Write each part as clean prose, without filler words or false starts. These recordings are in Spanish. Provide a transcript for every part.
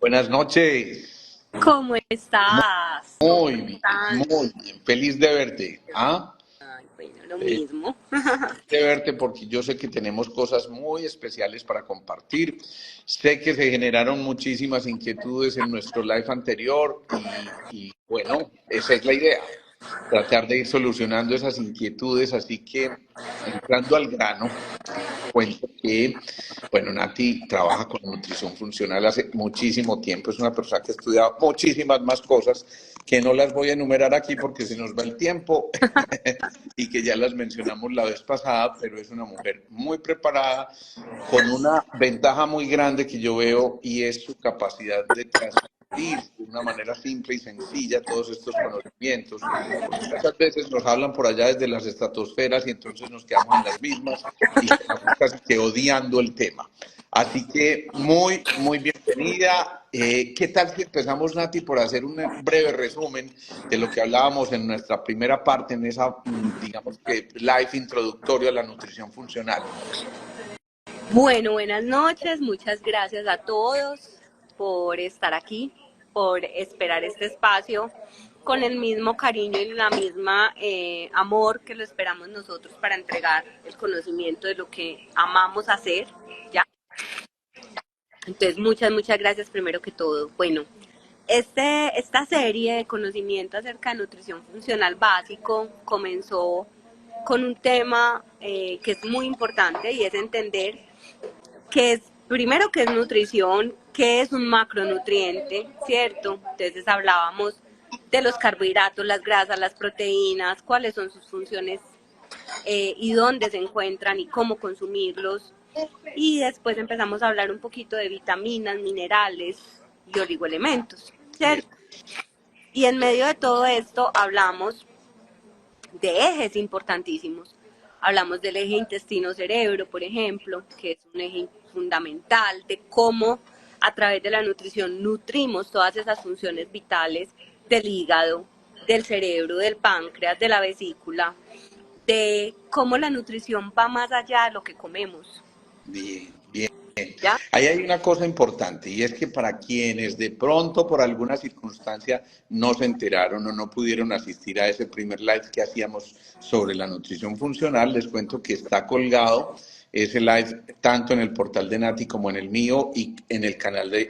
Buenas noches. ¿Cómo estás? ¿Cómo Muy bien, están? muy bien. Feliz de verte. Ay, bueno, lo Feliz mismo. de verte porque yo sé que tenemos cosas muy especiales para compartir. Sé que se generaron muchísimas inquietudes en nuestro live anterior y bueno, esa es la idea, tratar de ir solucionando esas inquietudes. Así que entrando al grano, cuento que, bueno, Nati trabaja con nutrición funcional hace muchísimo tiempo. Es una persona que ha estudiado muchísimas más cosas que no las voy a enumerar aquí porque se nos va el tiempo y que ya las mencionamos la vez pasada, pero es una mujer muy preparada, con una ventaja muy grande que yo veo, y es su capacidad de transmitir de una manera simple y sencilla todos estos conocimientos, porque muchas veces nos hablan por allá desde las estratosferas y entonces nos quedamos en las mismas y quedamos casi que odiando el tema. Así que muy, muy bienvenida. ¿Qué tal si empezamos, Nati, por hacer un breve resumen de lo que hablábamos en nuestra primera parte, en esa, digamos que, live introductorio a la nutrición funcional? Bueno, buenas noches. Muchas gracias a todos por estar aquí, por esperar este espacio con el mismo cariño y la misma amor que lo esperamos nosotros para entregar el conocimiento de lo que amamos hacer, ¿ya? Entonces, muchas gracias primero que todo. Bueno, esta serie de conocimiento acerca de nutrición funcional básico comenzó con un tema que es muy importante, y es entender qué es, primero, qué es nutrición, qué es un macronutriente, ¿cierto? Entonces hablábamos de los carbohidratos, las grasas, las proteínas, cuáles son sus funciones y dónde se encuentran y cómo consumirlos. Y después empezamos a hablar un poquito de vitaminas, minerales y oligoelementos, ¿cierto? Y en medio de todo esto hablamos de ejes importantísimos. Hablamos del eje intestino-cerebro, por ejemplo, que es un eje fundamental de cómo a través de la nutrición nutrimos todas esas funciones vitales del hígado, del cerebro, del páncreas, de la vesícula, de cómo la nutrición va más allá de lo que comemos. Bien, bien. ¿Ya? Ahí hay una cosa importante, y es que para quienes de pronto por alguna circunstancia no se enteraron o no pudieron asistir a ese primer live que hacíamos sobre la nutrición funcional, les cuento que está colgado ese live tanto en el portal de Nati como en el mío y en el canal de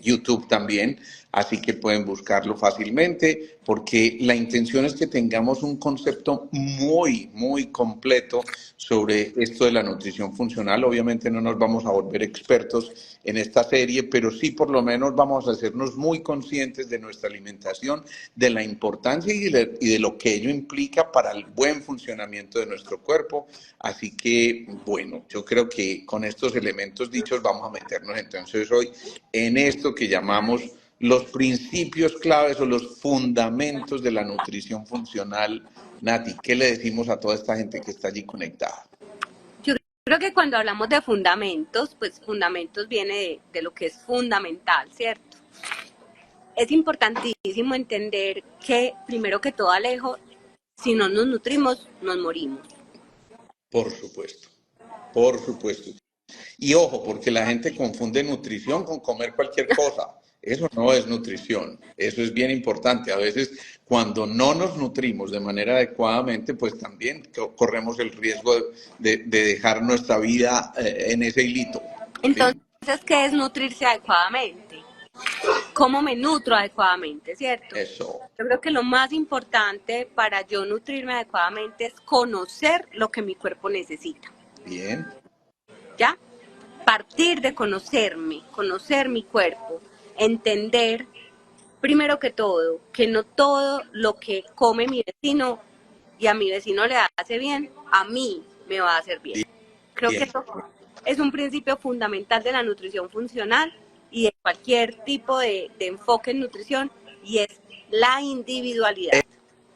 YouTube también, así que pueden buscarlo fácilmente, porque la intención es que tengamos un concepto muy, muy completo sobre esto de la nutrición funcional. Obviamente no nos vamos a volver expertos en esta serie, pero sí por lo menos vamos a hacernos muy conscientes de nuestra alimentación, de la importancia y de lo que ello implica para el buen funcionamiento de nuestro cuerpo. Así que, bueno, yo creo que con estos elementos dichos vamos a meternos entonces hoy en esto que llamamos los principios claves o los fundamentos de la nutrición funcional. Nati, ¿qué le decimos a toda esta gente que está allí conectada? Yo creo que cuando hablamos de fundamentos, pues fundamentos viene de lo que es fundamental, ¿cierto? Es importantísimo entender que, primero que todo, Alejo, si no nos nutrimos, nos morimos. Por supuesto, por supuesto. Y ojo, porque la gente confunde nutrición con comer cualquier cosa. Eso no es nutrición, eso es bien importante. A veces cuando no nos nutrimos de manera adecuadamente, pues también corremos el riesgo de dejar nuestra vida en ese hilito. Entonces, ¿Sí? ¿qué es nutrirse adecuadamente? ¿Cómo me nutro adecuadamente, cierto? Eso. Yo creo que lo más importante para yo nutrirme adecuadamente es conocer lo que mi cuerpo necesita, Bien. ¿ya? Partir de conocerme, conocer mi cuerpo, entender, primero que todo, que no todo lo que come mi vecino y a mi vecino le hace bien, a mí me va a hacer bien. Creo que Bien. eso es un principio fundamental de la nutrición funcional y de cualquier tipo de enfoque en nutrición, y es la individualidad,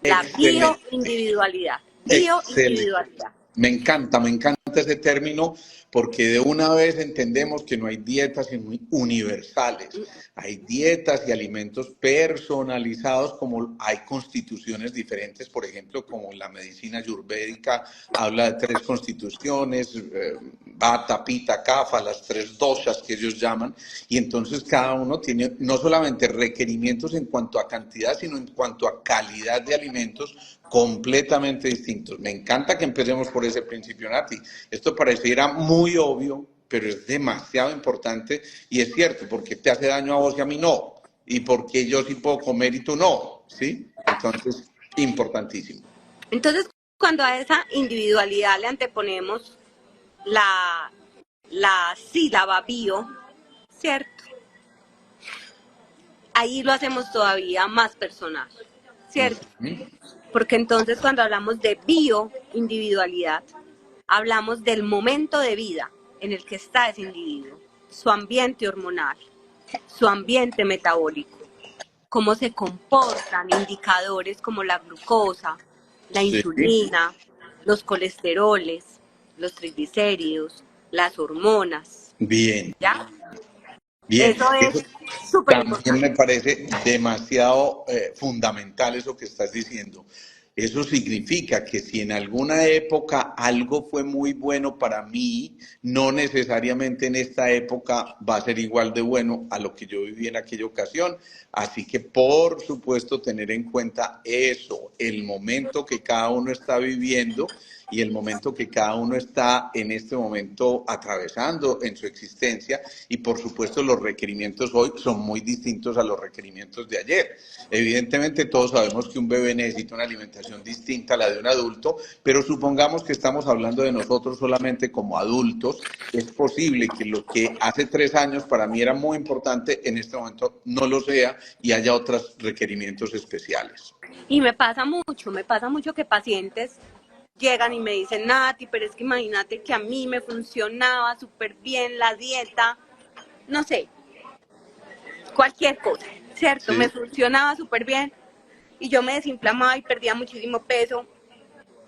la Excelente. bioindividualidad, Excelente. bioindividualidad. Me encanta encanta ese término porque de una vez entendemos que no hay dietas universales. Hay dietas y alimentos personalizados, como hay constituciones diferentes, por ejemplo, como la medicina ayurvédica habla de 3 constituciones, Vata, Pitta, Kapha, las 3 doshas que ellos llaman, y entonces cada uno tiene no solamente requerimientos en cuanto a cantidad, sino en cuanto a calidad de alimentos completamente distintos. Me encanta que empecemos por ese principio, Nati. Esto pareciera muy obvio, pero es demasiado importante y es cierto, porque te hace daño a vos y a mí no, y porque yo sí puedo comer y tú no, ¿sí? Entonces, importantísimo. Entonces, cuando a esa individualidad le anteponemos la, la sílaba bio, ¿cierto? Ahí lo hacemos todavía más personal, ¿cierto? Porque entonces cuando hablamos de bioindividualidad, hablamos del momento de vida en el que está ese individuo, su ambiente hormonal, su ambiente metabólico, cómo se comportan indicadores como la glucosa, la Sí. insulina, los colesteroles, los triglicéridos, las hormonas, Bien, ¿ya? bien. Eso Eso es súper también me importante. parece demasiado fundamental eso que estás diciendo. Eso significa que si en alguna época algo fue muy bueno para mí, no necesariamente en esta época va a ser igual de bueno a lo que yo viví en aquella ocasión. Así que, por supuesto, tener en cuenta eso, el momento que cada uno está viviendo y el momento que cada uno está en este momento atravesando en su existencia, y por supuesto los requerimientos hoy son muy distintos a los requerimientos de ayer. Evidentemente todos sabemos que un bebé necesita una alimentación distinta a la de un adulto, pero supongamos que estamos hablando de nosotros solamente como adultos. Es posible que lo que hace 3 años para mí era muy importante, en este momento no lo sea y haya otros requerimientos especiales. Y me pasa mucho que pacientes llegan y me dicen, Nati, pero es que imagínate que a mí me funcionaba súper bien la dieta, no sé, cualquier cosa, ¿cierto? Me Sí. funcionaba súper bien y yo me desinflamaba y perdía muchísimo peso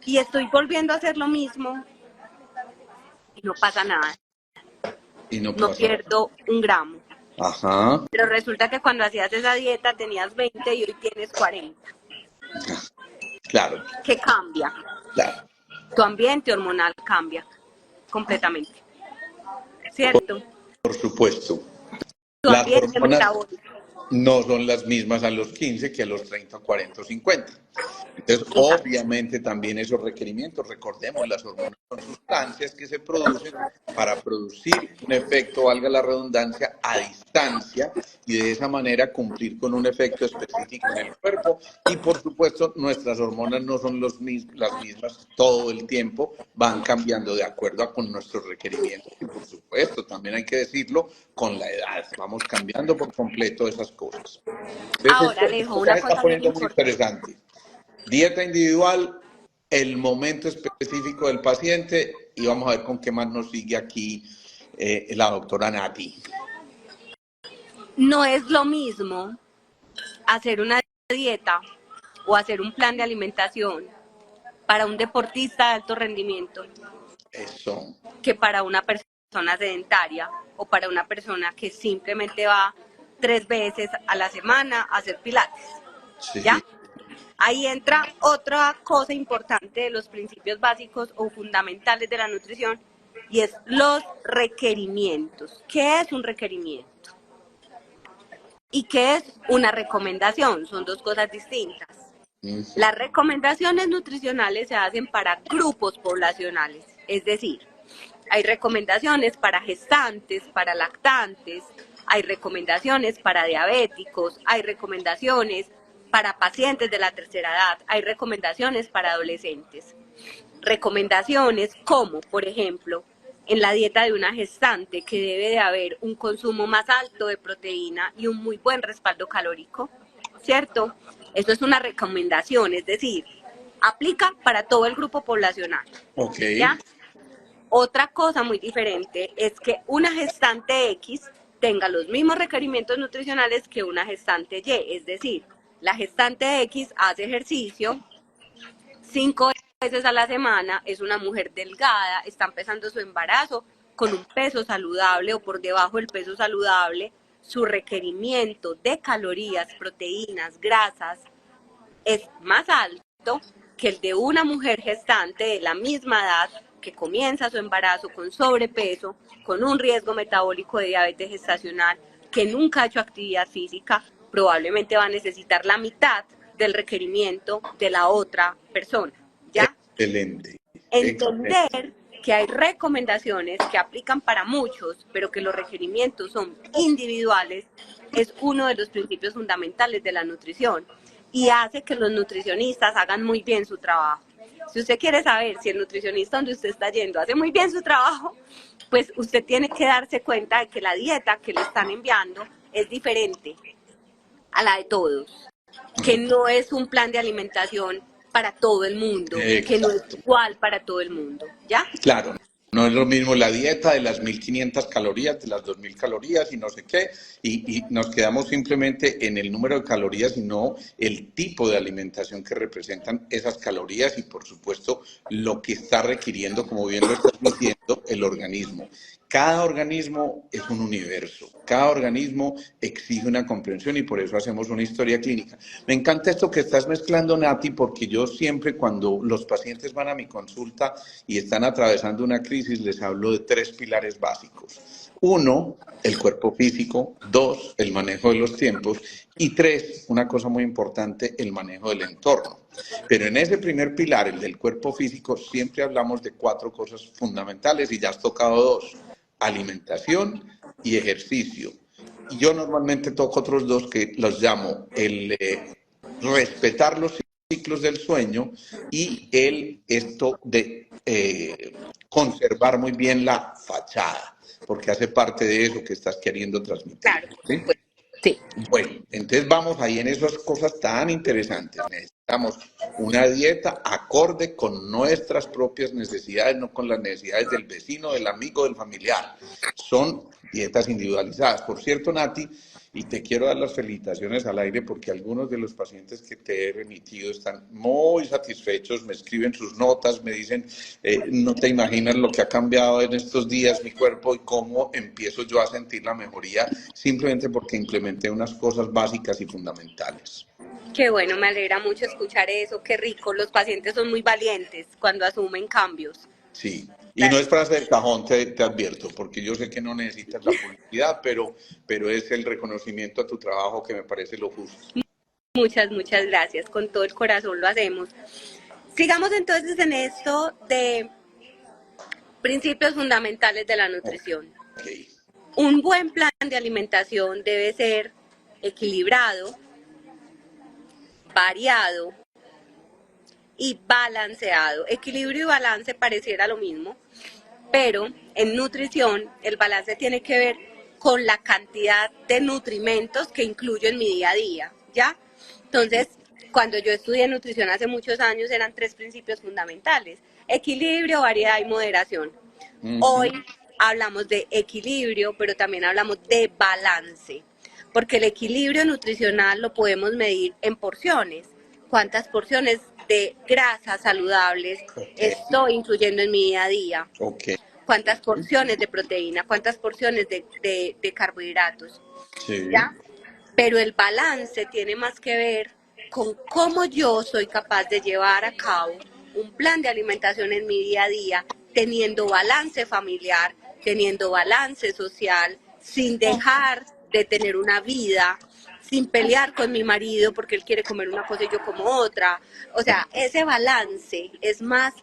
y estoy volviendo a hacer lo mismo y no pasa nada, Y no no pasa. pierdo un gramo. Ajá, Pero resulta que cuando hacías esa dieta tenías 20 y hoy tienes 40. claro, ¿Qué cambia? claro. Tu ambiente hormonal cambia completamente, ¿cierto? Por supuesto. Tu Las ambiente hormonas metabólico. no son las mismas a los 15 que a los 30, 40 o 50. Entonces, Exacto. obviamente también esos requerimientos, recordemos, las hormonas son sustancias que se producen para producir un efecto, valga la redundancia, a distancia y de esa manera cumplir con un efecto específico en el cuerpo. Y por supuesto, nuestras hormonas no son las mismas todo el tiempo, van cambiando de acuerdo a con nuestros requerimientos y por supuesto, también hay que decirlo, con la edad, vamos cambiando por completo esas cosas. Entonces, Ahora, Alejo, esto ya una se está cosa bien poniendo muy importante. interesante. Dieta individual, el momento específico del paciente y vamos a ver con qué más nos sigue aquí la doctora Nati. No es lo mismo hacer una dieta o hacer un plan de alimentación para un deportista de alto rendimiento Eso. que para una persona sedentaria o para una persona que simplemente va 3 veces a la semana a hacer pilates. Sí. ¿Ya? Ahí entra otra cosa importante de los principios básicos o fundamentales de la nutrición y es los requerimientos. ¿Qué es un requerimiento? ¿Y qué es una recomendación? Son dos cosas distintas. Las recomendaciones nutricionales se hacen para grupos poblacionales, es decir, hay recomendaciones para gestantes, para lactantes, hay recomendaciones para diabéticos, hay recomendaciones para pacientes de la tercera edad, hay recomendaciones para adolescentes. Recomendaciones como, por ejemplo, en la dieta de una gestante que debe de haber un consumo más alto de proteína y un muy buen respaldo calórico, ¿cierto? Eso es una recomendación, es decir, aplica para todo el grupo poblacional, Ok. ¿ya? Otra cosa muy diferente es que una gestante X tenga los mismos requerimientos nutricionales que una gestante Y, es decir, la gestante X hace ejercicio 5 veces a la semana, es una mujer delgada, está empezando su embarazo con un peso saludable o por debajo del peso saludable, su requerimiento de calorías, proteínas, grasas es más alto que el de una mujer gestante de la misma edad que comienza su embarazo con sobrepeso, con un riesgo metabólico de diabetes gestacional, que nunca ha hecho actividad física, probablemente va a necesitar la mitad del requerimiento de la otra persona, ¿ya? Excelente. Excelente. Entender que hay recomendaciones que aplican para muchos, pero que los requerimientos son individuales, es uno de los principios fundamentales de la nutrición y hace que los nutricionistas hagan muy bien su trabajo. Si usted quiere saber si el nutricionista donde usted está yendo hace muy bien su trabajo, pues usted tiene que darse cuenta de que la dieta que le están enviando es diferente a la de todos, que no es un plan de alimentación para todo el mundo, que no es Exacto. igual para todo el mundo, ¿ya? Claro, no es lo mismo la dieta de las 1500 calorías, de las 2000 calorías y no sé qué, y nos quedamos simplemente en el número de calorías y no el tipo de alimentación que representan esas calorías y por supuesto lo que está requiriendo, como bien lo estás diciendo, el organismo. Cada organismo es un universo, cada organismo exige una comprensión y por eso hacemos una historia clínica. Me encanta esto que estás mezclando, Nati, porque yo siempre cuando los pacientes van a mi consulta y están atravesando una crisis, les hablo de 3 pilares básicos. 1, el cuerpo físico. 2, el manejo de los tiempos. Y 3, una cosa muy importante, el manejo del entorno. Pero en ese primer pilar, el del cuerpo físico, siempre hablamos de 4 cosas fundamentales y ya has tocado 2, alimentación y ejercicio. Y yo normalmente toco otros 2 que los llamo el respetar los ciclos del sueño y esto de conservar muy bien la fachada, porque hace parte de eso que estás queriendo transmitir. Claro, por ¿Sí? supuesto. Sí. Bueno, entonces vamos ahí en esas cosas tan interesantes. Necesitamos una dieta acorde con nuestras propias necesidades, no con las necesidades del vecino, del amigo, del familiar. Son dietas individualizadas. Por cierto, Nati, y te quiero dar las felicitaciones al aire porque algunos de los pacientes que te he remitido están muy satisfechos, me escriben sus notas, me dicen, no te imaginas lo que ha cambiado en estos días mi cuerpo y cómo empiezo yo a sentir la mejoría simplemente porque implementé unas cosas básicas y fundamentales. Qué bueno, me alegra mucho escuchar eso, qué rico. Los pacientes son muy valientes cuando asumen cambios. Sí, y no es para hacer cajón, te advierto, porque yo sé que no necesitas la publicidad, pero es el reconocimiento a tu trabajo que me parece lo justo. Muchas gracias. Con todo el corazón lo hacemos. Sigamos entonces en esto de principios fundamentales de la nutrición. Okay. Un buen plan de alimentación debe ser equilibrado, variado y balanceado. Equilibrio y balance pareciera lo mismo, pero en nutrición el balance tiene que ver con la cantidad de nutrimentos que incluyo en mi día a día, ¿ya? Entonces, cuando yo estudié nutrición hace muchos años eran 3 principios fundamentales: equilibrio, variedad y moderación. Hoy hablamos de equilibrio, pero también hablamos de balance, porque el equilibrio nutricional lo podemos medir en porciones. ¿Cuántas porciones de grasas saludables estoy incluyendo en mi día a día? Okay. ¿Cuántas porciones de proteína? ¿Cuántas porciones de carbohidratos? Sí. ¿Ya? Pero el balance tiene más que ver con cómo yo soy capaz de llevar a cabo un plan de alimentación en mi día a día, teniendo balance familiar, teniendo balance social, sin dejar de tener una vida, sin pelear con mi marido porque él quiere comer una cosa y yo como otra. O sea, ese balance es más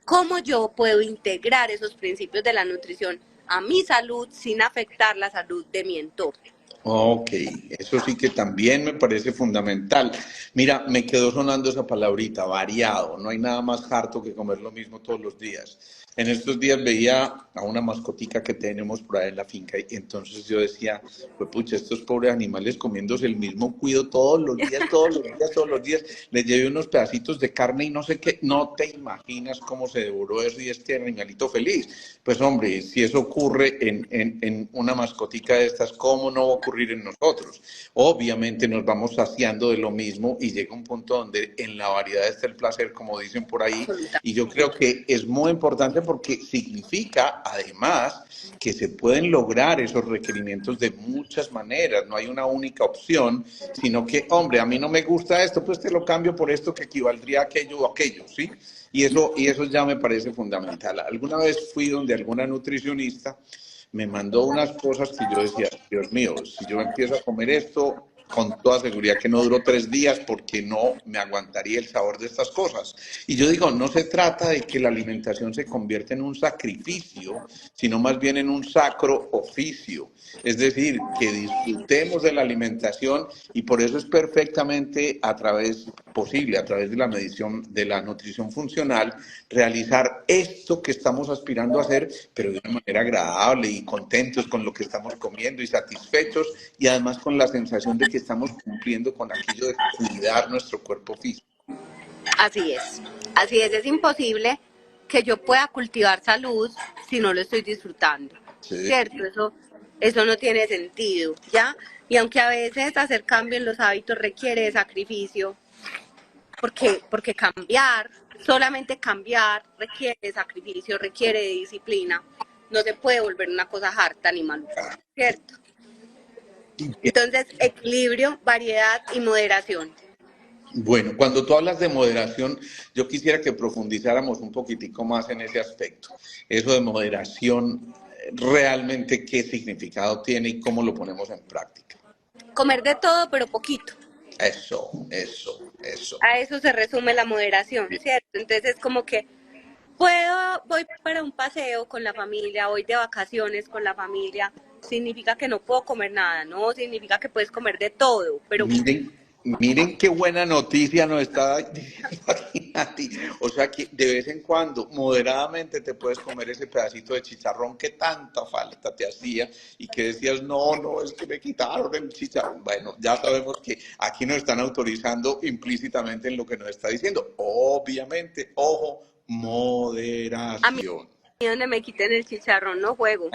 cómo yo puedo integrar esos principios de la nutrición a mi salud sin afectar la salud de mi entorno. Ok, eso sí que también me parece fundamental. Mira, me quedó sonando esa palabrita, variado. No hay nada más harto que comer lo mismo todos los días. En estos días veía a una mascotica que tenemos por ahí en la finca y entonces yo decía, pues pucha, estos pobres animales comiéndose el mismo cuido todos los días, todos los días, todos los días. Les llevé unos pedacitos de carne y no sé qué, no te imaginas cómo se devoró eso y este animalito feliz. Pues hombre, si eso ocurre en una mascotica de estas, ¿cómo no va a ocurrir ocurrir en nosotros. Obviamente nos vamos saciando de lo mismo y llega un punto donde en la variedad está el placer, como dicen por ahí, y yo creo que es muy importante porque significa, además, que se pueden lograr esos requerimientos de muchas maneras, no hay una única opción, sino que, hombre, a mí no me gusta esto, pues te lo cambio por esto que equivaldría a aquello o aquello, ¿sí? Y eso ya me parece fundamental. Alguna vez fui donde alguna nutricionista me mandó unas cosas que yo decía, Dios mío, si yo empiezo a comer esto, con toda seguridad que no duró 3 días porque no me aguantaría el sabor de estas cosas. Y yo digo, no se trata de que la alimentación se convierta en un sacrificio, sino más bien en un sacro oficio. Es decir, que disfrutemos de la alimentación y por eso es perfectamente posible, a través de la medición de la nutrición funcional, realizar esto que estamos aspirando a hacer, pero de una manera agradable y contentos con lo que estamos comiendo y satisfechos y además con la sensación de que estamos cumpliendo con aquello de cuidar nuestro cuerpo físico. Así es imposible que yo pueda cultivar salud si no lo estoy disfrutando, Sí. ¿cierto? Eso no tiene sentido, ¿ya? Y aunque a veces hacer cambio en los hábitos requiere de sacrificio, porque solamente cambiar requiere de sacrificio, requiere de disciplina, no se puede volver una cosa harta ni maluca, ¿cierto? Entonces, equilibrio, variedad y moderación. Bueno, cuando tú hablas de moderación, yo quisiera que profundizáramos un poquitico más en ese aspecto. Eso de moderación, realmente qué significado tiene y cómo lo ponemos en práctica. Comer de todo, pero poquito. Eso. A eso se resume la moderación, ¿cierto? Entonces es como que voy para un paseo con la familia, voy de vacaciones con la familia, significa que no puedo comer nada, no, significa que puedes comer de todo, pero Miren qué buena noticia nos está diciendo aquí Nati. O sea que de vez en cuando, moderadamente, te puedes comer ese pedacito de chicharrón que tanta falta te hacía y que decías, no, es que me quitaron el chicharrón. Bueno, ya sabemos que aquí nos están autorizando implícitamente en lo que nos está diciendo. Obviamente, ojo, a mí moderación. donde me quiten el chicharrón no juego.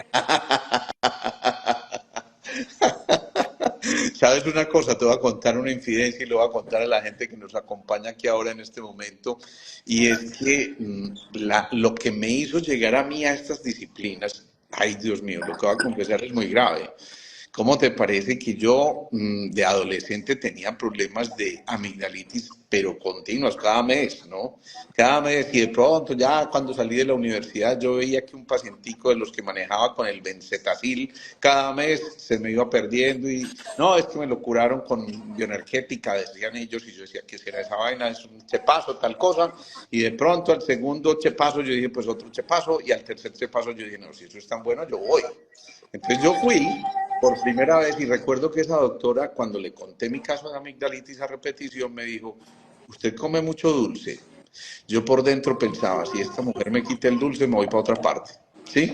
¿Sabes una cosa? Te voy a contar una infidencia y le voy a contar a la gente que nos acompaña aquí ahora en este momento. Y es que lo que me hizo llegar a mí a estas disciplinas, ay Dios mío, lo que voy a confesar es muy grave. ¿Cómo te parece que yo de adolescente tenía problemas de amigdalitis, pero continuas, cada mes, ¿no? Cada mes, y de pronto ya cuando salí de la universidad yo veía que un pacientico de los que manejaba con el Benzetacil, cada mes se me iba perdiendo y no, es que me lo curaron con bioenergética, decían ellos, y yo decía, ¿qué será esa vaina? Es un chepazo, tal cosa, y de pronto al segundo chepazo yo dije, pues otro chepazo, y al tercer chepazo yo dije, no, si eso es tan bueno, yo voy. Entonces yo fui por primera vez y recuerdo que esa doctora, cuando le conté mi caso de amigdalitis a repetición, me dijo, usted come mucho dulce. Yo por dentro pensaba, si esta mujer me quita el dulce, me voy para otra parte. ¿Sí?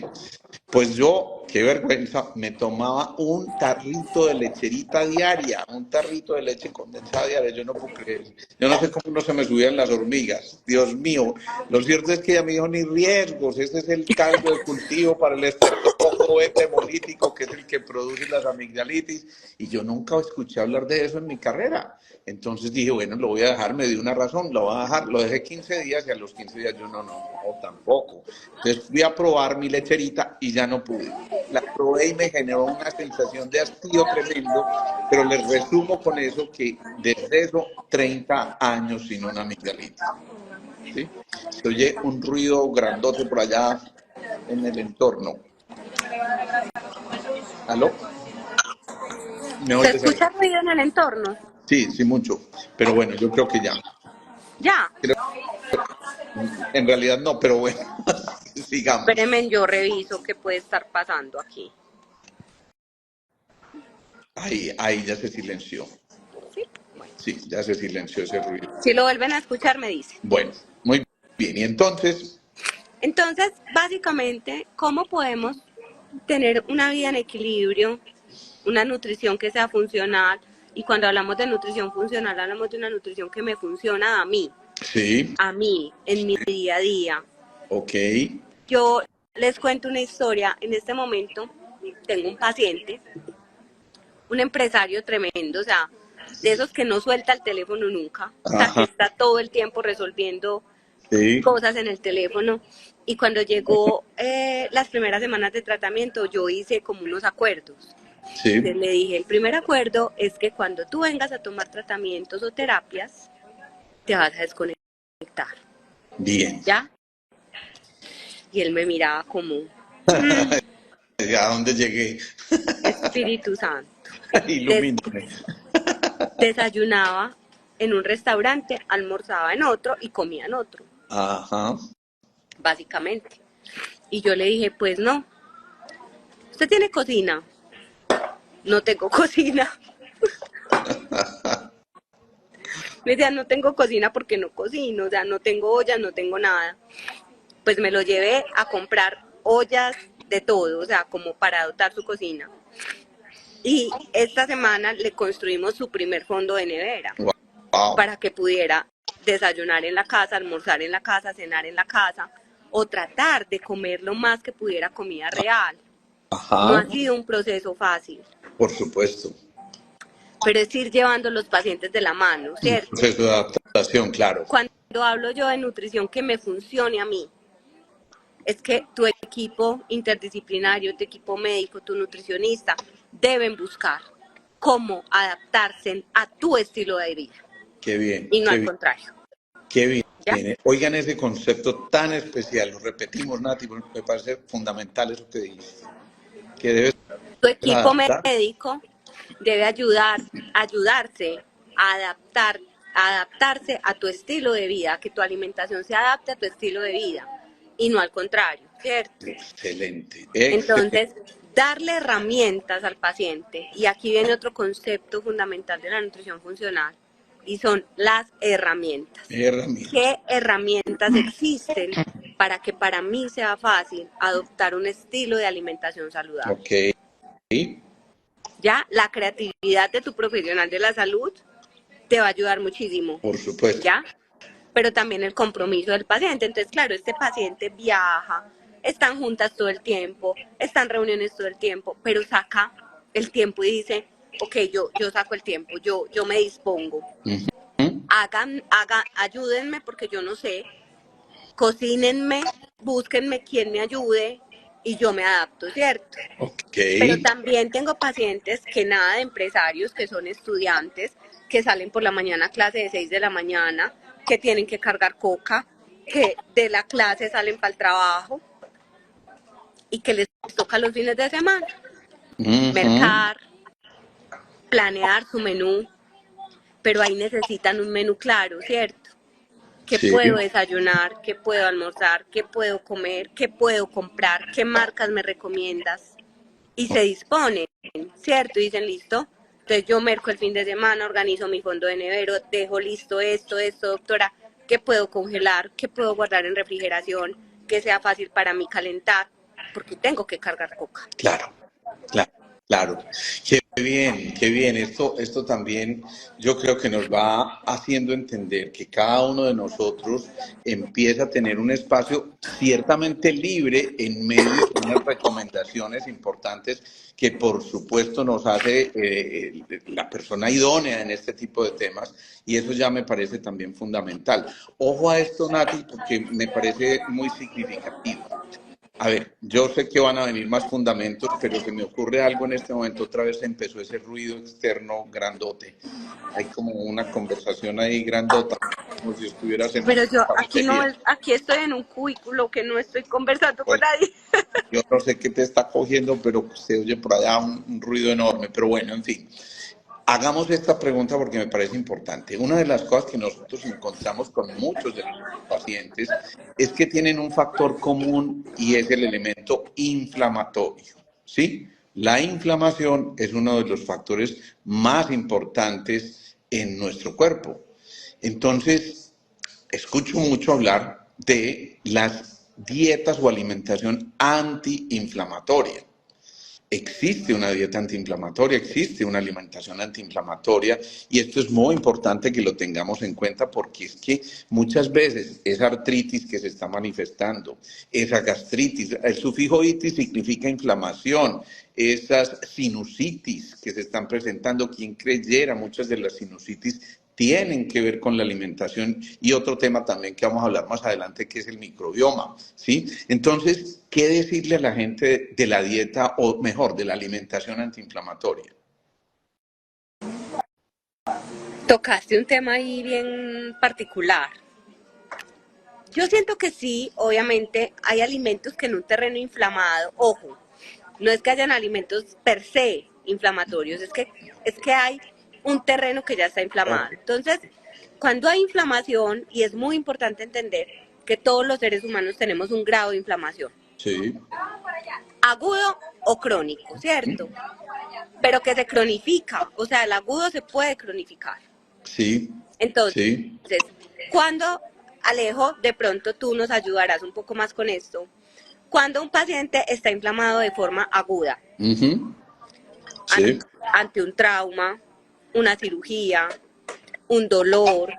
Pues yo, qué vergüenza, me tomaba un tarrito de lecherita diaria, un tarrito de leche condensada diaria, yo no puedo creer. Yo no sé cómo no se me subían las hormigas, Dios mío. Lo cierto es que ella me dijo, ni riesgos, ese es el caldo de cultivo para el estreptococo beta hemolítico, que es el que produce las amigdalitis, y yo nunca escuché hablar de eso en mi carrera. Entonces dije, bueno, lo voy a dejar, me dio una razón, lo voy a dejar, lo dejé 15 días y a los 15 días yo no, tampoco. Entonces fui a probar mi lecherita y ya no pude. La probé y me generó una sensación de hastío tremendo, pero les resumo con eso que desde eso 30 años sin una amigdalitis. ¿Sí? Se oye un ruido grandote por allá en el entorno. ¿Aló? ¿Me ¿Se oyes ahí? escucha ruido en el entorno? Sí, mucho. Pero bueno, yo creo que ya. Ya. En realidad no, pero bueno, sigamos. Espérenme, yo reviso qué puede estar pasando aquí. Ahí ya se silenció. ¿Sí? Sí, ya se silenció ese ruido. Si lo vuelven a escuchar, me dicen. Bueno, muy bien. Y entonces, Entonces, básicamente, ¿cómo podemos tener una vida en equilibrio, una nutrición que sea funcional? Y cuando hablamos de nutrición funcional, hablamos de una nutrición que me funciona sí, a mí, en mi día a día. ok, Yo les cuento una historia. En este momento tengo un paciente un empresario tremendo, o sea, de esos que no suelta el teléfono nunca, o sea, que Ajá, está todo el tiempo resolviendo sí, cosas en el teléfono. Y cuando llegó las primeras semanas de tratamiento, yo hice como unos acuerdos. Entonces sí, le dije, el primer acuerdo es que cuando tú vengas a tomar tratamientos o terapias, te vas a desconectar, bien. ¿ya? Y él me miraba como, ¿A dónde llegué? Espíritu Santo. Des- Ilumíname. desayunaba en un restaurante, almorzaba en otro y comía en otro, Ajá. básicamente. Y yo le dije, pues no, ¿usted tiene cocina? No tengo cocina. Me decía, no tengo cocina porque no cocino, o sea, no tengo ollas, no tengo nada. Pues me lo llevé a comprar ollas de todo, o sea, como para dotar su cocina. Y esta semana le construimos su primer fondo de nevera Wow. para que pudiera desayunar en la casa, almorzar en la casa, cenar en la casa o tratar de comer lo más que pudiera comida real. No Ajá. ha sido un proceso fácil, Por supuesto. pero es ir llevando a los pacientes de la mano, Un ¿cierto? proceso de adaptación, claro. Cuando hablo yo de nutrición que me funcione a mí, es que tu equipo interdisciplinario, tu equipo médico, tu nutricionista, deben buscar cómo adaptarse a tu estilo de vida Qué bien, y no qué al bien, contrario, qué bien. ¿ya? Oigan ese concepto tan especial, lo repetimos, Nati, porque me parece fundamental eso que dijiste, que debes Tu equipo adaptar. médico debe ayudarse a adaptarse a tu estilo de vida, que tu alimentación se adapte a tu estilo de vida y no al contrario, ¿cierto? Excelente, excelente, Entonces, darle herramientas al paciente, y aquí viene otro concepto fundamental de la nutrición funcional, y son las herramientas. herramienta. ¿Qué herramientas existen para que para mí sea fácil adoptar un estilo de alimentación saludable? Ok, Ya, la creatividad de tu profesional de la salud te va a ayudar muchísimo, por supuesto. ¿ya? Pero también el compromiso del paciente. Entonces, claro, este paciente viaja, están juntas todo el tiempo, están en reuniones todo el tiempo, pero saca el tiempo y dice, ok, yo saco el tiempo, yo me dispongo. Ujú. Ayúdenme porque yo no sé, cocínenme, búsquenme quien me ayude y yo me adapto, ¿cierto? Ok, Pero también tengo pacientes que nada de empresarios, que son estudiantes, que salen por la mañana a clase de 6 de la mañana, que tienen que cargar coca, que de la clase salen para el trabajo y que les toca los fines de semana ujú. mercar, planear su menú, pero ahí necesitan un menú claro, ¿cierto? ¿Qué Sí, puedo desayunar? ¿Qué puedo almorzar? ¿Qué puedo comer? ¿Qué puedo comprar? ¿Qué marcas me recomiendas? Y se disponen, ¿cierto? Y dicen, listo. Entonces yo merco el fin de semana, organizo mi fondo de nevero, dejo listo esto, doctora, ¿qué puedo congelar? ¿Qué puedo guardar en refrigeración? Que sea fácil para mí calentar, porque tengo que cargar coca. claro, claro, claro. Qué bien, qué bien. Esto también yo creo que nos va haciendo entender que cada uno de nosotros empieza a tener un espacio ciertamente libre en medio de unas recomendaciones importantes que por supuesto nos hace la persona idónea en este tipo de temas y eso ya me parece también fundamental. Ojo a esto, Nati, porque me parece muy significativo. A ver, yo sé que van a venir más fundamentos, pero se me ocurre algo en este momento. Otra vez empezó ese ruido externo grandote. Hay como una conversación ahí grandota, como si estuvieras en una Pero yo aquí no, cafetería. aquí estoy en un cubículo que no estoy conversando con Bueno, nadie. yo no sé qué te está cogiendo, pero se oye por allá un ruido enorme. Pero bueno, en fin. Hagamos esta pregunta porque me parece importante. Una de las cosas que nosotros encontramos con muchos de los pacientes es que tienen un factor común y es el elemento inflamatorio, ¿sí? La inflamación es uno de los factores más importantes en nuestro cuerpo. Entonces, escucho mucho hablar de las dietas o alimentación antiinflamatoria. existe una dieta antiinflamatoria, existe una alimentación antiinflamatoria y esto es muy importante que lo tengamos en cuenta porque es que muchas veces esa artritis que se está manifestando, esa gastritis, el sufijo itis significa inflamación, esas sinusitis que se están presentando, quien creyera, muchas de las sinusitis tienen que ver con la alimentación y otro tema también que vamos a hablar más adelante que es el microbioma, ¿sí? Entonces, ¿qué decirle a la gente de la dieta o mejor, de la alimentación antiinflamatoria? Tocaste un tema ahí bien particular. Yo siento que sí, obviamente hay alimentos que en un terreno inflamado, ojo, no es que hayan alimentos per se inflamatorios, es que hay un terreno que ya está inflamado. Entonces, cuando hay inflamación, y es muy importante entender que todos los seres humanos tenemos un grado de inflamación, Sí. agudo o crónico, ¿cierto? Pero que se cronifica, o sea, el agudo se puede cronificar. Sí, Entonces, sí. cuando, Alejo, de pronto tú nos ayudarás un poco más con esto, cuando un paciente está inflamado de forma aguda, Sí. ante un trauma, una cirugía, un dolor,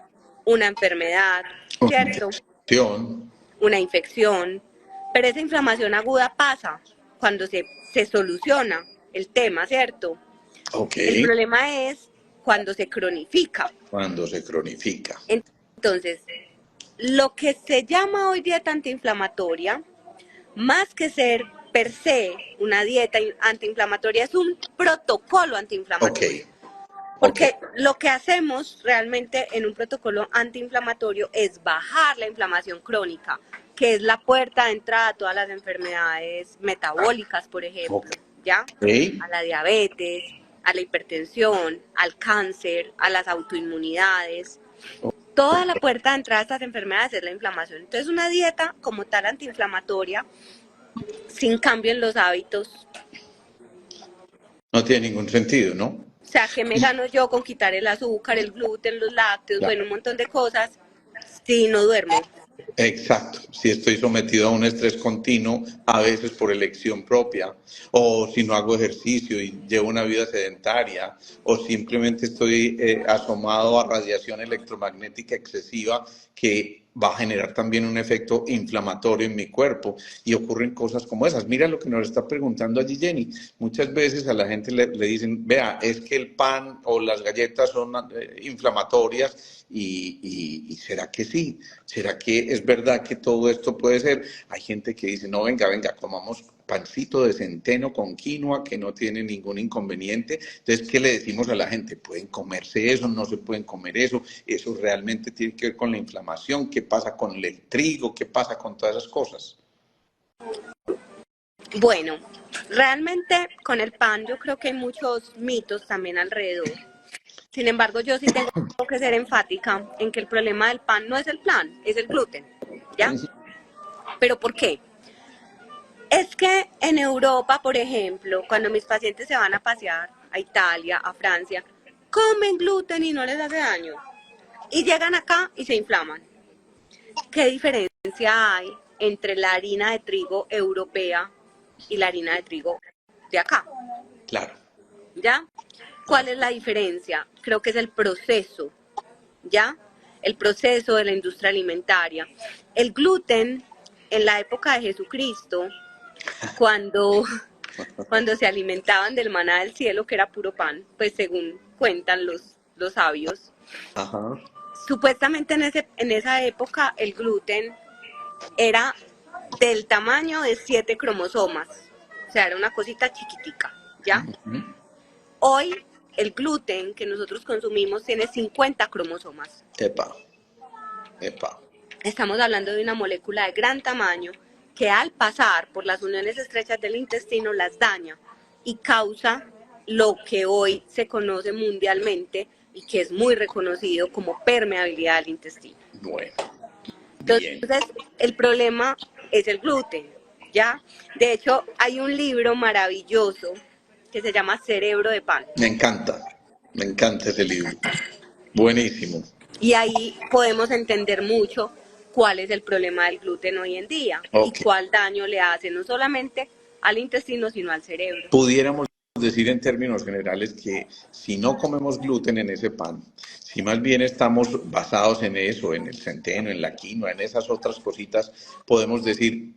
una enfermedad, Una ¿cierto? infección. Una infección, pero esa inflamación aguda pasa cuando se soluciona el tema, ¿cierto? Ok. El problema es cuando se cronifica. Cuando se cronifica. Entonces, lo que se llama hoy dieta antiinflamatoria, más que ser per se una dieta antiinflamatoria, es un protocolo antiinflamatorio. Ok. Ok. Porque lo que hacemos realmente en un protocolo antiinflamatorio es bajar la inflamación crónica, que es la puerta de entrada a todas las enfermedades metabólicas, por ejemplo, ¿ya? A la diabetes, a la hipertensión, al cáncer, a las autoinmunidades. Toda la puerta de entrada a estas enfermedades es la inflamación. Entonces, una dieta como tal antiinflamatoria, sin cambio en los hábitos. No tiene ningún sentido, ¿no? O sea, ¿qué me gano yo con quitar el azúcar, el gluten, los lácteos, bueno, un montón de cosas, si no duermo? Exacto, si estoy sometido a un estrés continuo, a veces por elección propia, o si no hago ejercicio y llevo una vida sedentaria, o simplemente estoy asomado a radiación electromagnética excesiva que va a generar también un efecto inflamatorio en mi cuerpo y ocurren cosas como esas. Mira lo que nos está preguntando allí Jenny. Muchas veces a la gente le dicen, vea, es que el pan o las galletas son inflamatorias y ¿será que sí? ¿Será que es verdad que todo esto puede ser? Hay gente que dice, no, venga, comamos pancito de centeno con quinoa que no tiene ningún inconveniente. Entonces, ¿qué le decimos a la gente? ¿Pueden comerse eso? ¿No se pueden comer eso? ¿Eso realmente tiene que ver con la inflamación? ¿Qué pasa con el trigo? ¿Qué pasa con todas esas cosas? Bueno, realmente con el pan yo creo que hay muchos mitos también alrededor. Sin embargo, yo sí tengo que ser enfática en que el problema del pan no es el pan, es el gluten, ¿ya? ¿Pero por qué? Es que en Europa, por ejemplo, cuando mis pacientes se van a pasear a Italia, a Francia, comen gluten y no les hace daño. Y llegan acá y se inflaman. ¿Qué diferencia hay entre la harina de trigo europea y la harina de trigo de acá? Claro. ¿Ya? ¿Cuál es la diferencia? Creo que es el proceso, ¿ya? El proceso de la industria alimentaria. El gluten, en la época de Jesucristo, cuando, cuando se alimentaban del maná del cielo, que era puro pan, pues según cuentan los sabios, Ajá. supuestamente en esa época el gluten era del tamaño de 7 cromosomas, o sea, era una cosita chiquitica, ¿ya? Hoy el gluten que nosotros consumimos tiene 50 cromosomas. Epa, epa. Estamos hablando de una molécula de gran tamaño que al pasar por las uniones estrechas del intestino las daña y causa lo que hoy se conoce mundialmente y que es muy reconocido como permeabilidad del intestino. Bueno, bien. Entonces, el problema es el gluten, ¿ya? De hecho, hay un libro maravilloso que se llama Cerebro de Pan. Me encanta ese libro. Buenísimo. Y ahí podemos entender mucho cuál es el problema del gluten hoy en día y Ok. cuál daño le hace no solamente al intestino, sino al cerebro. Pudiéramos decir en términos generales que si no comemos gluten en ese pan, si más bien estamos basados en eso, en el centeno, en la quinoa, en esas otras cositas, podemos decir,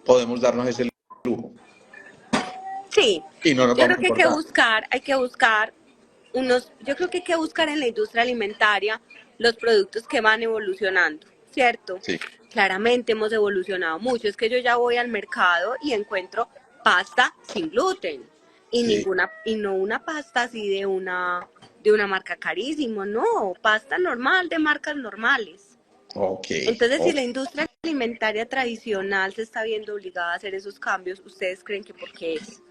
podemos darnos ese lujo. Sí, Y no nos yo vamos creo a que engordar. yo creo que hay que buscar en la industria alimentaria los productos que van evolucionando, ¿cierto? Sí, Claramente hemos evolucionado mucho, es que yo ya voy al mercado y encuentro pasta sin gluten sí. y no una pasta así de una marca carísimo, no, pasta normal de marcas normales. Ok, Entonces, si ok. la industria alimentaria tradicional se está viendo obligada a hacer esos cambios, ¿ustedes creen que por qué es?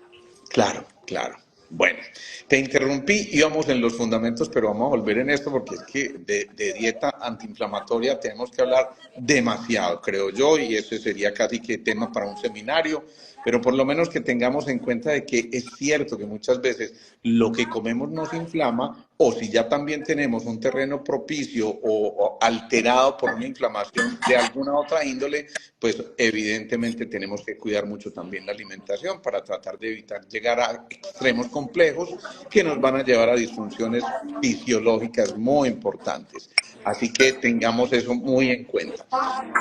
Claro, claro. Bueno, te interrumpí, íbamos en los fundamentos, pero vamos a volver en esto porque es que de dieta antiinflamatoria tenemos que hablar demasiado, creo yo, y ese sería casi que tema para un seminario, pero por lo menos que tengamos en cuenta de que es cierto que muchas veces lo que comemos nos inflama, o si ya también tenemos un terreno propicio o alterado por una inflamación de alguna otra índole, pues evidentemente tenemos que cuidar mucho también la alimentación para tratar de evitar llegar a extremos complejos que nos van a llevar a disfunciones fisiológicas muy importantes. Así que tengamos eso muy en cuenta.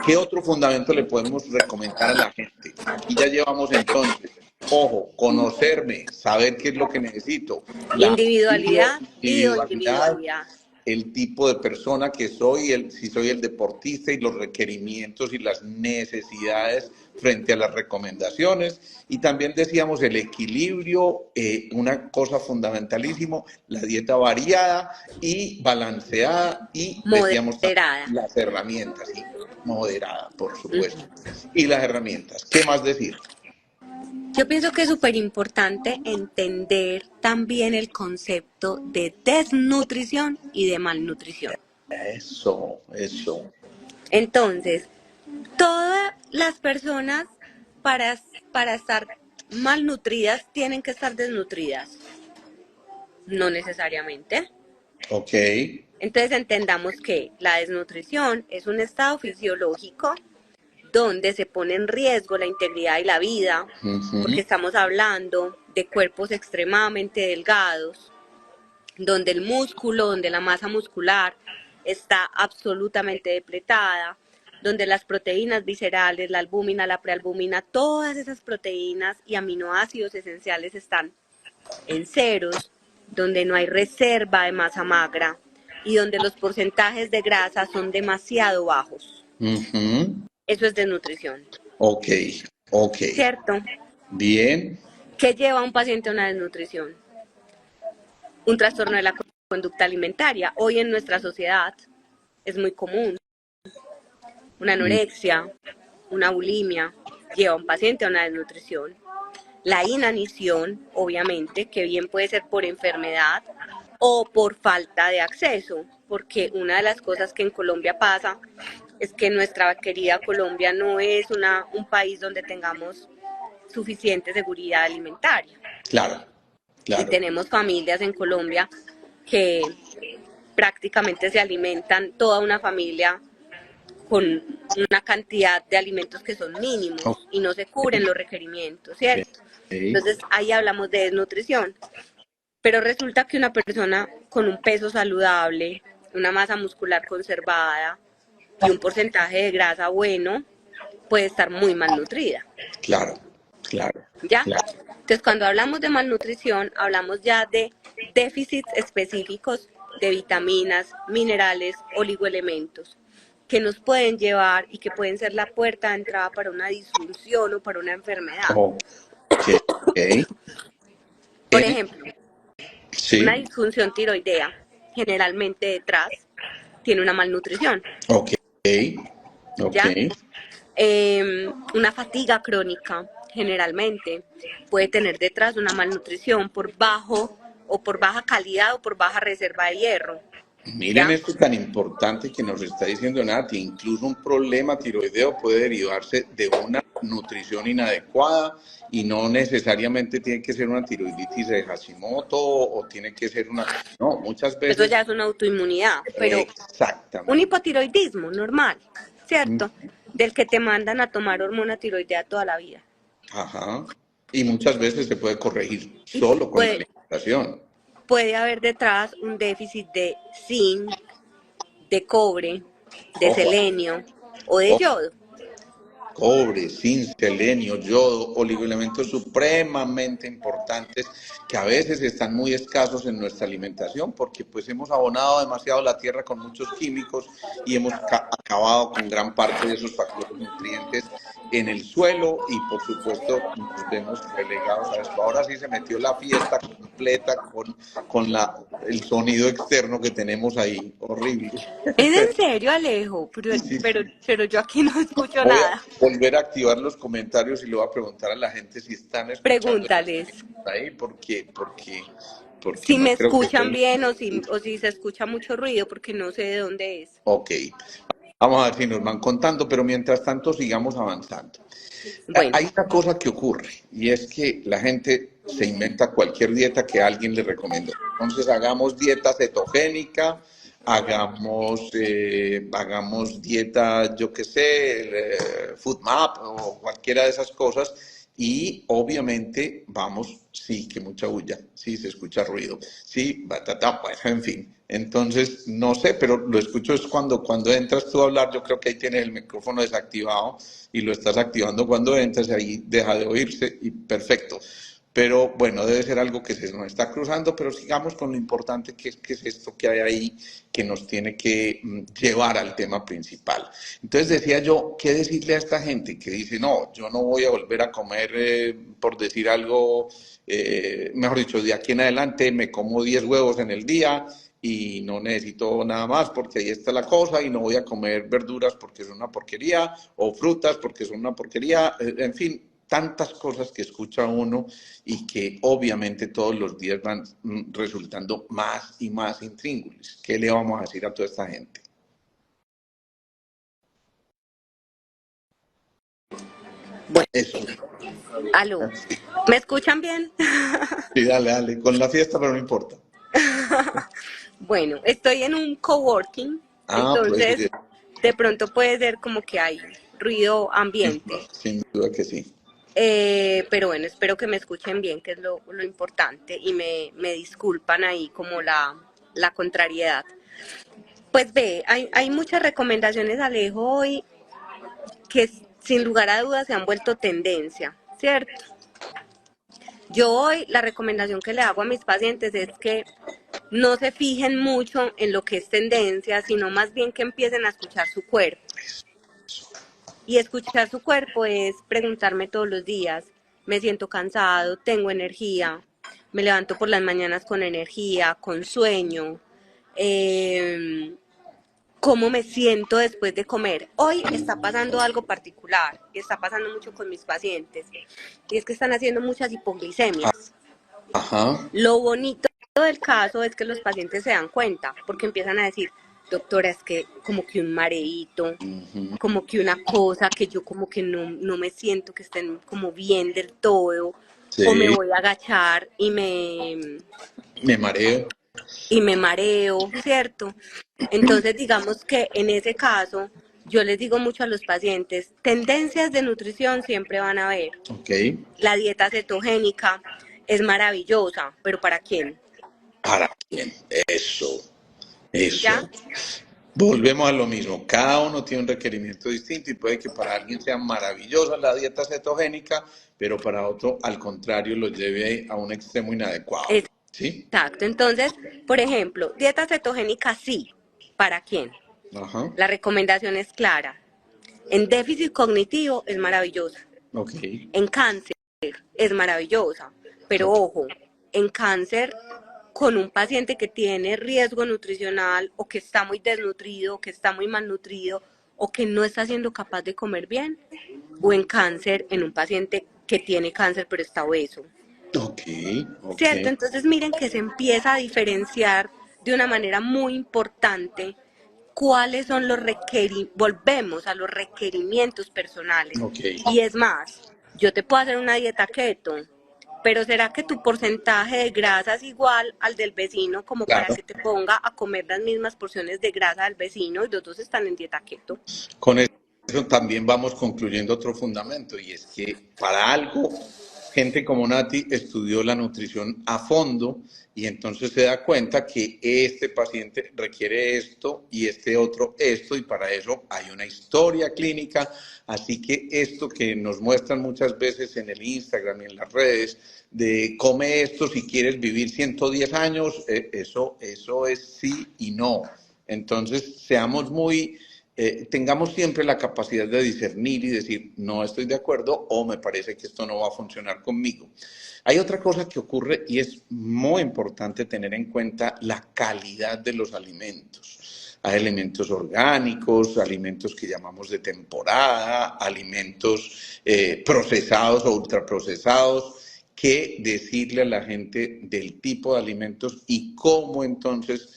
¿Qué otro fundamento le podemos recomendar a la gente? Aquí ya llevamos entonces, ojo, conocerme, saber qué es lo que necesito, la Individualidad y individualidad, individualidad. el tipo de persona que soy, si soy el deportista y los requerimientos y las necesidades frente a las recomendaciones. Y también decíamos el equilibrio, una cosa fundamentalísimo, la dieta variada y balanceada y decíamos también Moderada. las herramientas, y moderada, por supuesto. Ujú. Y las herramientas, ¿qué más decir? Yo pienso que es súper importante entender también el concepto de desnutrición y de malnutrición. Eso. Entonces, todas las personas para, para estar malnutridas tienen que estar desnutridas. No necesariamente. Ok. Entonces entendamos que la desnutrición es un estado fisiológico donde se pone en riesgo la integridad y la vida, porque Ujú. estamos hablando de cuerpos extremadamente delgados, donde el músculo, donde la masa muscular está absolutamente depletada, donde las proteínas viscerales, la albúmina, la prealbúmina, todas esas proteínas y aminoácidos esenciales están en ceros, donde no hay reserva de masa magra y donde los porcentajes de grasa son demasiado bajos. Ujú. Eso es desnutrición, Ok, ok. ¿cierto? Bien. ¿Qué lleva a un paciente a una desnutrición? Un trastorno de la conducta alimentaria. Hoy en nuestra sociedad es muy común. Una Mm. anorexia, una bulimia, lleva a un paciente a una desnutrición. La inanición, obviamente, que bien puede ser por enfermedad o por falta de acceso, porque una de las cosas que en Colombia pasa es que nuestra querida Colombia no es un país donde tengamos suficiente seguridad alimentaria. Claro, Y claro. tenemos familias en Colombia que prácticamente se alimentan toda una familia con una cantidad de alimentos que son Ok. mínimos y no se cubren los requerimientos, ¿cierto? Entonces ahí hablamos de desnutrición. Pero resulta que una persona con un peso saludable, una masa muscular conservada y un porcentaje de grasa bueno puede estar muy malnutrida, Claro, claro, ¿ya? claro. Entonces cuando hablamos de malnutrición, hablamos ya de déficits específicos de vitaminas, minerales, oligoelementos que nos pueden llevar y que pueden ser la puerta de entrada para una disfunción o para una enfermedad. Ok. Por En- ejemplo, una sí, disfunción tiroidea generalmente detrás tiene una malnutrición, ok, ok. ¿ya? Una fatiga crónica generalmente puede tener detrás una malnutrición por bajo o por baja calidad o por baja reserva de hierro, Miren ¿ya? esto tan importante que nos está diciendo Nati. Incluso un problema tiroideo puede derivarse de una nutrición inadecuada y no necesariamente tiene que ser una tiroiditis de Hashimoto o tiene que ser una... No, muchas Eso veces ya es una autoinmunidad, pero un exactamente. hipotiroidismo normal, ¿cierto? Del que te mandan a tomar hormona tiroidea toda la vida. Ajá. Y muchas veces se puede corregir Y solo con la puede, alimentación. puede haber detrás un déficit de zinc, de cobre, de Ojo, selenio o de ojo. yodo. Cobre, zinc, selenio, yodo, oligoelementos supremamente importantes que a veces están muy escasos en nuestra alimentación porque pues hemos abonado demasiado la tierra con muchos químicos y hemos acabado con gran parte de esos factores nutrientes en el suelo y por supuesto nos vemos relegados a esto. Ahora sí se metió la fiesta completa con el sonido externo que tenemos ahí, horrible. ¿Es en serio, Alejo? Sí, sí. Pero yo aquí no escucho Voy a nada. volver a activar los comentarios y le voy a preguntar a la gente si están escuchando Pregúntales ahí, porque si me no creo que escuchan estén. bien o si se escucha mucho ruido porque no sé de dónde es. Ok, vamos a ver si nos van contando, pero mientras tanto sigamos avanzando. Bueno, Hay una cosa que ocurre y es que la gente se inventa cualquier dieta que alguien le recomendó. Entonces hagamos dieta cetogénica, hagamos dieta, yo qué sé, food map o cualquiera de esas cosas y obviamente vamos, sí, que mucha bulla, sí, se escucha ruido, sí, batata, pues, en fin. Entonces, no sé, pero lo escucho es cuando entras tú a hablar, yo creo que ahí tienes el micrófono desactivado y lo estás activando cuando entras, ahí deja de oírse y perfecto. Pero bueno, debe ser algo que se nos está cruzando, pero sigamos con lo importante que es esto que hay ahí que nos tiene que llevar al tema principal. Entonces decía yo, ¿qué decirle a esta gente que dice, no, yo no voy a volver a comer, por decir algo, mejor dicho, de aquí en adelante me como 10 huevos en el día y no necesito nada más porque ahí está la cosa y no voy a comer verduras porque es una porquería o frutas porque son una porquería, en fin, tantas cosas que escucha uno y que obviamente todos los días van resultando más y más intríngulis. ¿Qué le vamos a decir a toda esta gente? bueno, Eso. aló. ¿Me escuchan bien? Sí, dale, dale, con la fiesta, pero no importa. Bueno, estoy en un coworking, Ah, pues entonces de pronto puede ser como que hay ruido ambiente. sin duda que sí. Pero bueno, espero que me escuchen bien, que es lo importante, y me disculpan ahí como la contrariedad. Pues ve, hay muchas recomendaciones, Alejo, hoy que sin lugar a dudas se han vuelto tendencia, ¿cierto? Yo hoy la recomendación que le hago a mis pacientes es que no se fijen mucho en lo que es tendencia, sino más bien que empiecen a escuchar su cuerpo. Y escuchar su cuerpo es preguntarme todos los días, me siento cansado, tengo energía, me levanto por las mañanas con energía, con sueño, eh, cómo me siento después de comer. Hoy está pasando algo particular y está pasando mucho con mis pacientes y es que están haciendo muchas hipoglicemias. Ajá. Lo bonito del caso es que los pacientes se dan cuenta porque empiezan a decir, doctora, es que como que un mareíto, Uh-huh. como que una cosa que yo como que no me siento que estén como bien del todo, o me Sí, voy a agachar me mareo. y me mareo, ¿cierto? Entonces digamos que en ese caso yo les digo mucho a los pacientes, tendencias de nutrición siempre van a haber. Ok. La dieta cetogénica es maravillosa, pero ¿para quién? ¿Para quién? Eso. ¿Ya? Volvemos a lo mismo. Cada uno tiene un requerimiento distinto y puede que para alguien sea maravillosa la dieta cetogénica, pero para otro, al contrario, lo lleve a un extremo inadecuado. ¿Sí? Exacto. Entonces, por ejemplo, dieta cetogénica sí. ¿Para quién? Ajá. La recomendación es clara. En déficit cognitivo es maravillosa. Ok. En cáncer es maravillosa. Pero Ok. ojo, en cáncer con un paciente que tiene riesgo nutricional o que está muy desnutrido, o que está muy malnutrido o que no está siendo capaz de comer bien, o en cáncer en un paciente que tiene cáncer pero está obeso. Ok. Ok. ¿Cierto? Entonces miren que se empieza a diferenciar de una manera muy importante cuáles son los requerimientos, volvemos a los requerimientos personales. Ok. Y es más, yo te puedo hacer una dieta keto, pero ¿será que tu porcentaje de grasa es igual al del vecino como para Claro. que te ponga a comer las mismas porciones de grasa del vecino y los dos están en dieta keto? Con eso también vamos concluyendo otro fundamento y es que para algo gente como Nati estudió la nutrición a fondo y entonces se da cuenta que este paciente requiere esto y este otro esto, y para eso hay una historia clínica. Así que esto que nos muestran muchas veces en el Instagram y en las redes, de come esto si quieres vivir 110 años, eso es sí y no. Entonces, seamos tengamos siempre la capacidad de discernir y decir, no estoy de acuerdo o me parece que esto no va a funcionar conmigo. Hay otra cosa que ocurre y es muy importante tener en cuenta la calidad de los alimentos. Hay alimentos orgánicos, alimentos que llamamos de temporada, alimentos procesados o ultraprocesados. ¿Qué decirle a la gente del tipo de alimentos y cómo entonces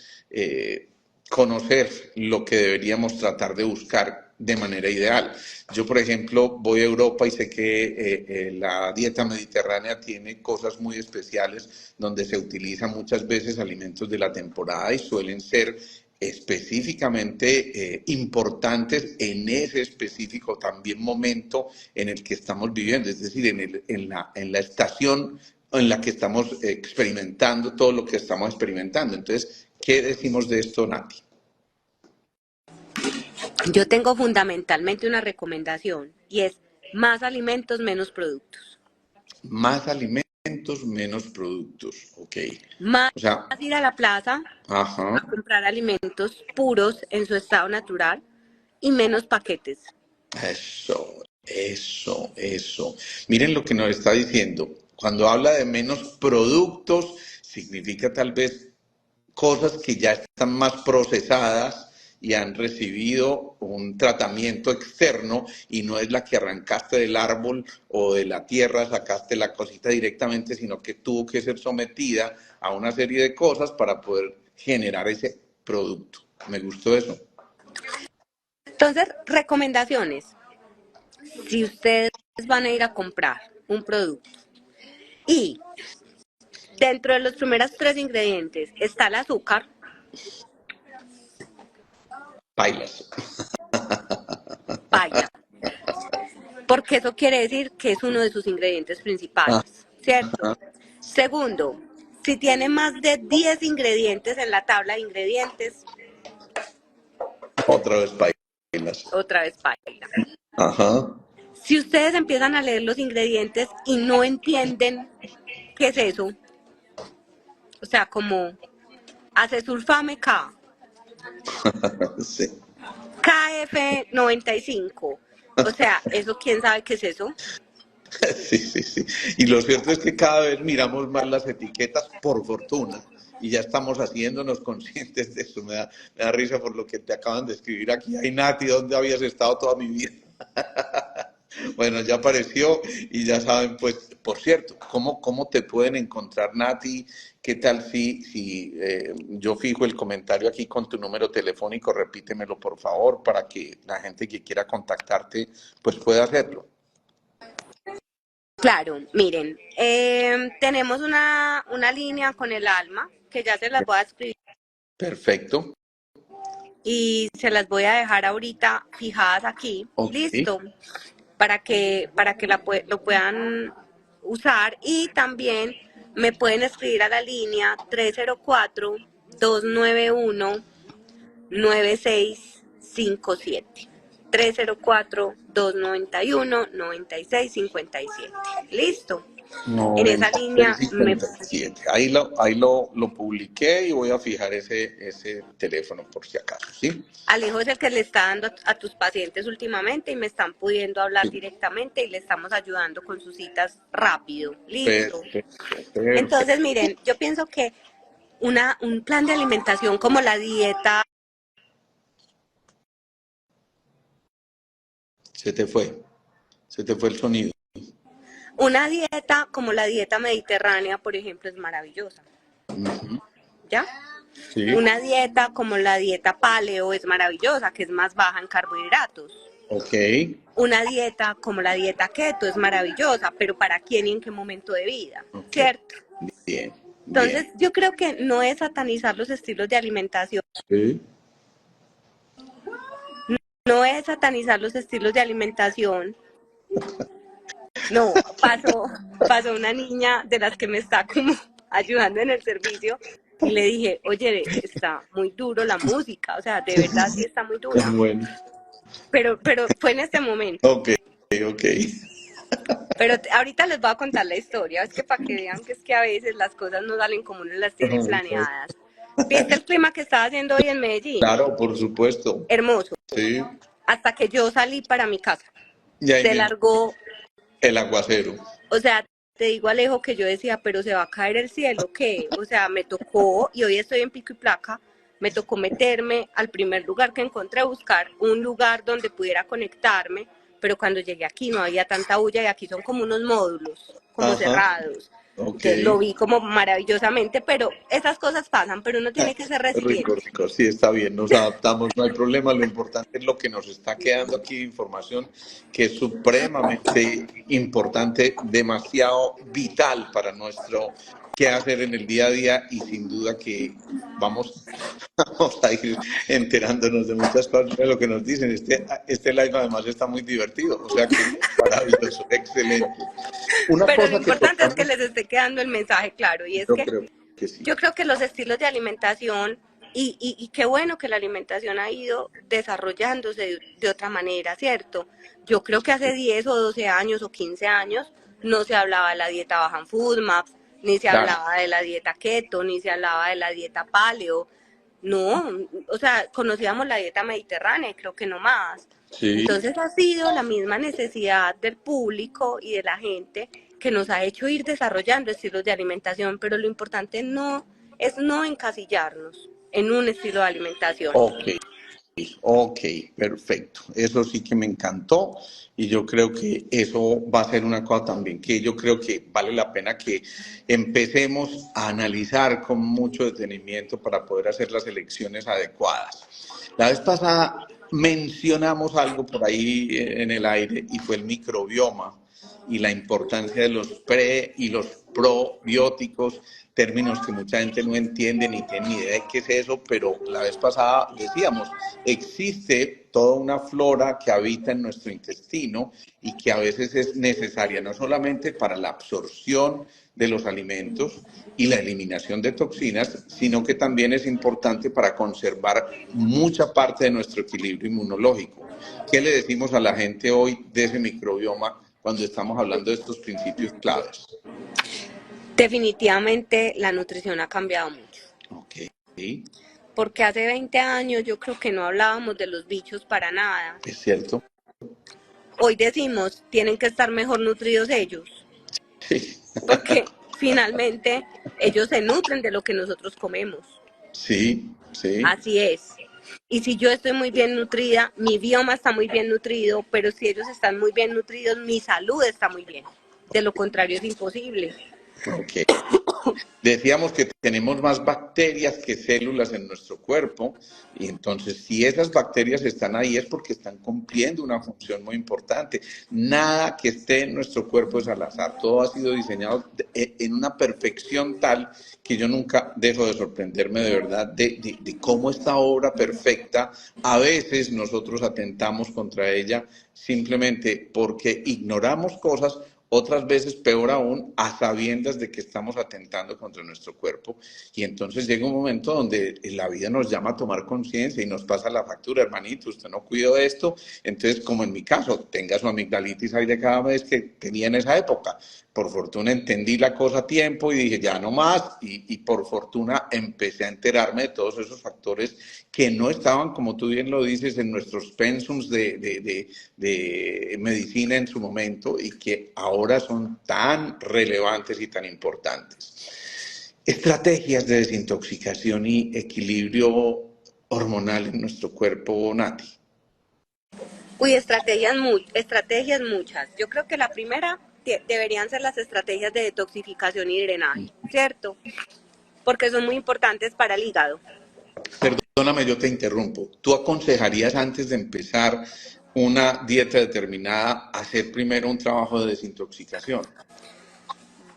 conocer lo que deberíamos tratar de buscar de manera ideal? Yo, por ejemplo, voy a Europa y sé que la dieta mediterránea tiene cosas muy especiales donde se utilizan muchas veces alimentos de la temporada y suelen ser específicamente importantes en ese específico también momento en el que estamos viviendo, es decir, en la estación en la que estamos experimentando todo lo que estamos experimentando. Entonces, ¿qué decimos de esto, Nati? Yo tengo fundamentalmente una recomendación y es más alimentos, menos productos. Más alimentos, menos productos, ok. Más O sea, ir a la plaza ajá, a comprar alimentos puros en su estado natural y menos paquetes. eso. Miren lo que nos está diciendo. Cuando habla de menos productos, significa tal vez cosas que ya están más procesadas y han recibido un tratamiento externo y no es la que arrancaste del árbol o de la tierra, sacaste la cosita directamente, sino que tuvo que ser sometida a una serie de cosas para poder generar ese producto. Me gustó eso. Entonces, recomendaciones. Si ustedes van a ir a comprar un producto y dentro de los primeros tres ingredientes está el azúcar, Bailas. baila, porque eso quiere decir que es uno de sus ingredientes principales, ¿cierto? Segundo, si tiene más de 10 ingredientes en la tabla de ingredientes, Otra vez bailas. otra vez baila. Ajá. Si ustedes empiezan a leer los ingredientes y no entienden qué es eso, o sea, como acesulfame K, Sí. KF95, o sea, eso quién sabe qué es eso. Sí. Y lo cierto es que cada vez miramos más las etiquetas, por fortuna, y ya estamos haciéndonos conscientes de eso. Me da risa por lo que te acaban de escribir aquí. Ay, Nati, ¿dónde habías estado toda mi vida? Bueno, ya apareció y ya saben, pues, por cierto, ¿cómo te pueden encontrar, Nati? ¿Qué tal si yo fijo el comentario aquí con tu número telefónico? Repítemelo, por favor, para que la gente que quiera contactarte, pues pueda hacerlo. Claro, miren, tenemos una línea con el alma que ya se las voy a escribir Perfecto. y se las voy a dejar ahorita fijadas aquí, Ok. listo, para que lo puedan usar y también me pueden escribir a la línea 304-291-9657. 304-291-9657. Listo. En esa línea me 9657. Ahí lo publiqué y voy a fijar ese teléfono por si acaso, ¿sí? Alejo es el que le está dando a tus pacientes últimamente y me están pudiendo hablar Sí. directamente y le estamos ayudando con sus citas rápido. Listo. Perfecto. Entonces, miren, yo pienso que un plan de alimentación como la dieta, Se te fue. Se te fue el sonido. una dieta como la dieta mediterránea, por ejemplo, es maravillosa. ¿Ya? Sí. Una dieta como la dieta paleo es maravillosa, que es más baja en carbohidratos. Ok. Una dieta como la dieta keto es maravillosa, pero ¿para quién y en qué momento de vida? Ok. ¿Cierto? Bien. Entonces, Bien. yo creo que no es satanizar los estilos de alimentación, Sí. no es satanizar los estilos de alimentación, No, pasó una niña de las que me está como ayudando en el servicio y le dije, oye, está muy duro la música, o sea, de verdad sí está muy dura. Bueno, Pero fue en este momento. ok, ok. Pero ahorita les voy a contar la historia, es que para que vean que es que a veces las cosas no salen como uno las tiene planeadas. ¿Viste el clima que estaba haciendo hoy en Medellín? Claro, por supuesto. Hermoso. Sí. Hasta que yo salí para mi casa. Y ahí Se mismo largó, el aguacero. o sea, te digo Alejo que yo decía, pero se va a caer el cielo, ¿qué? O sea, me tocó, y hoy estoy en pico y placa, me tocó meterme al primer lugar que encontré, buscar un lugar donde pudiera conectarme, pero cuando llegué aquí no había tanta bulla y aquí son como unos módulos, como Ajá. cerrados. Ok. Entonces lo vi como maravillosamente, pero esas cosas pasan, pero uno tiene que ser Rico, resiliente. rico. Sí, está bien. Nos adaptamos, no hay problema. Lo importante es lo que nos está quedando aquí de información, que es supremamente importante, demasiado vital para nuestro qué hacer en el día a día y sin duda que vamos, vamos a ir enterándonos de muchas cosas de lo que nos dicen. Este live además está muy divertido, o sea que maravilloso, excelente. Una Pero lo cosa que importante es que tocamos, les esté quedando el mensaje claro, y es yo que creo que sí. yo creo que los estilos de alimentación, y qué bueno que la alimentación ha ido desarrollándose de otra manera, ¿cierto? Yo creo que hace 10 o 12 años o 15 años no se hablaba de la dieta baja en food maps, ni se Claro, hablaba de la dieta keto, ni se hablaba de la dieta paleo. No, o sea, conocíamos la dieta mediterránea y creo que no más. sí. Entonces ha sido la misma necesidad del público y de la gente que nos ha hecho ir desarrollando estilos de alimentación, pero lo importante no es no encasillarnos en un estilo de alimentación. Ok. Ok, perfecto. Eso sí que me encantó y yo creo que eso va a ser una cosa también que yo creo que vale la pena que empecemos a analizar con mucho detenimiento para poder hacer las elecciones adecuadas. La vez pasada mencionamos algo por ahí en el aire y fue el microbioma y la importancia de los pre y los probióticos, términos que mucha gente no entiende ni tiene ni idea de qué es eso, pero la vez pasada decíamos, existe toda una flora que habita en nuestro intestino y que a veces es necesaria no solamente para la absorción de los alimentos y la eliminación de toxinas, sino que también es importante para conservar mucha parte de nuestro equilibrio inmunológico. ¿Qué le decimos a la gente hoy de ese microbioma cuando estamos hablando de estos principios claves? Definitivamente la nutrición ha cambiado mucho. Ok, Porque hace 20 años yo creo que no hablábamos de los bichos para nada. es cierto. Hoy decimos, tienen que estar mejor nutridos ellos, Sí, porque finalmente ellos se nutren de lo que nosotros comemos. sí, sí. Así es. Y si yo estoy muy bien nutrida, mi bioma está muy bien nutrido, pero si ellos están muy bien nutridos, mi salud está muy bien. De lo contrario es imposible. Ok. Decíamos que tenemos más bacterias que células en nuestro cuerpo y entonces si esas bacterias están ahí es porque están cumpliendo una función muy importante. Nada que esté en nuestro cuerpo es al azar. Todo ha sido diseñado en una perfección tal que yo nunca dejo de sorprenderme de verdad de cómo esta obra perfecta, a veces nosotros atentamos contra ella simplemente porque ignoramos cosas, otras veces peor aún, a sabiendas de que estamos atentando contra nuestro cuerpo. Y entonces llega un momento donde la vida nos llama a tomar conciencia y nos pasa la factura, hermanito, usted no cuidó de esto. Entonces, como en mi caso, tenga su amigdalitis ahí de cada vez que tenía en esa época. Por fortuna entendí la cosa a tiempo y dije, ya no más. Y por fortuna empecé a enterarme de todos esos factores que no estaban, como tú bien lo dices, en nuestros pensums de medicina en su momento y que ahora son tan relevantes y tan importantes. Estrategias de desintoxicación y equilibrio hormonal en nuestro cuerpo, Nati. Uy, estrategias muchas. Yo creo que la primera deberían ser las estrategias de detoxificación y drenaje, ¿cierto? Porque son muy importantes para el hígado. Perdóname, yo te interrumpo. ¿Tú aconsejarías antes de empezar una dieta determinada hacer primero un trabajo de desintoxicación?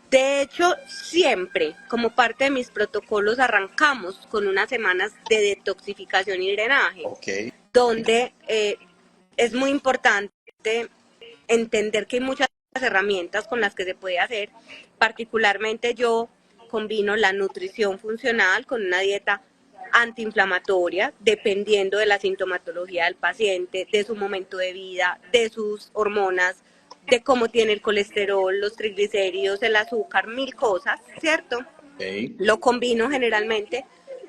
De hecho, siempre, como parte de mis protocolos, arrancamos con unas semanas de detoxificación y drenaje, Ok, donde es muy importante entender que hay muchas herramientas con las que se puede hacer. Particularmente yo combino la nutrición funcional con una dieta antiinflamatoria, dependiendo de la sintomatología del paciente, de su momento de vida, de sus hormonas, de cómo tiene el colesterol, los triglicéridos, el azúcar, mil cosas, ¿cierto? Ok. Lo combino generalmente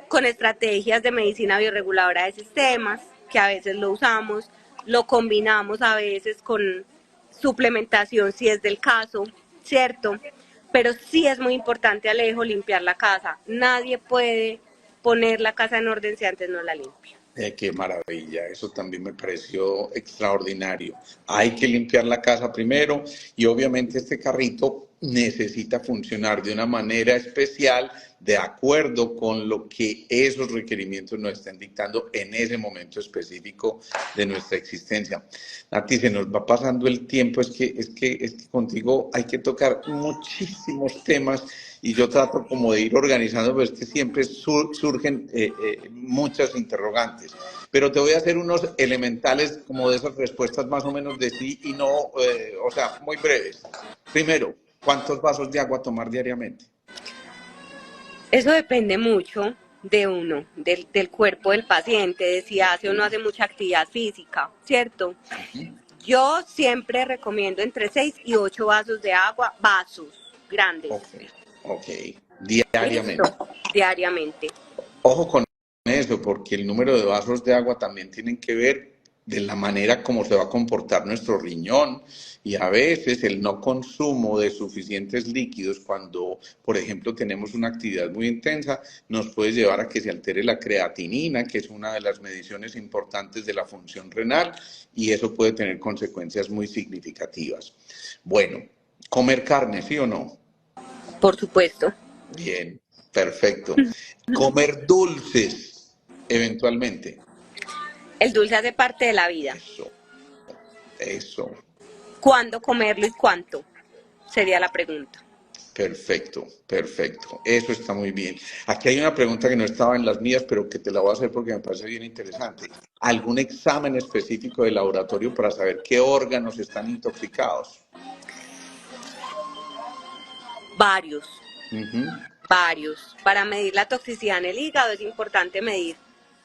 con estrategias de medicina bioreguladora de sistemas, que a veces lo usamos, lo combinamos a veces con suplementación si es del caso, ¿cierto? Pero sí es muy importante, Alejo, limpiar la casa. Nadie puede poner la casa en orden si antes no la limpia. Qué maravilla, eso también me pareció extraordinario. Hay que limpiar la casa primero y obviamente este carrito necesita funcionar de una manera especial de acuerdo con lo que esos requerimientos nos estén dictando en ese momento específico de nuestra existencia. Nati, se nos va pasando el tiempo, es que contigo hay que tocar muchísimos temas y yo trato como de ir organizando, pero es que siempre surgen muchas interrogantes. Pero te voy a hacer unos elementales como de esas respuestas más o menos de sí y no, o sea, muy breves. Primero, ¿cuántos vasos de agua tomar diariamente? Eso depende mucho de uno, del cuerpo del paciente, de si hace o no hace mucha actividad física, ¿cierto? Yo siempre recomiendo entre 6 y 8 vasos de agua, vasos grandes. Ok, ok, Listo, diariamente. diariamente. Ojo con eso, porque el número de vasos de agua también tienen que ver de la manera como se va a comportar nuestro riñón y a veces el no consumo de suficientes líquidos cuando, por ejemplo, tenemos una actividad muy intensa, nos puede llevar a que se altere la creatinina, que es una de las mediciones importantes de la función renal, y eso puede tener consecuencias muy significativas. Bueno, comer carne, ¿sí o no? Por supuesto. Bien, perfecto. Comer dulces, eventualmente. El dulce hace parte de la vida. Eso, eso. ¿Cuándo comerlo y cuánto? Sería la pregunta. Perfecto, perfecto. Eso está muy bien. Aquí hay una pregunta que no estaba en las mías, pero que te la voy a hacer porque me parece bien interesante. ¿Algún examen específico de laboratorio para saber qué órganos están intoxicados? Varios, Ujú. varios. Para medir la toxicidad en el hígado es importante medir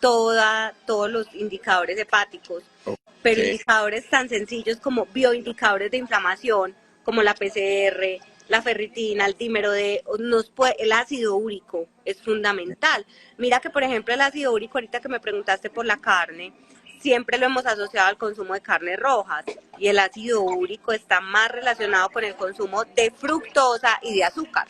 todos los indicadores hepáticos, Ok, pero indicadores tan sencillos como bioindicadores de inflamación, como la PCR, la ferritina, el dímero D, el ácido úrico es fundamental. Mira que, por ejemplo, el ácido úrico, ahorita que me preguntaste por la carne, siempre lo hemos asociado al consumo de carnes rojas y el ácido úrico está más relacionado con el consumo de fructosa y de azúcar.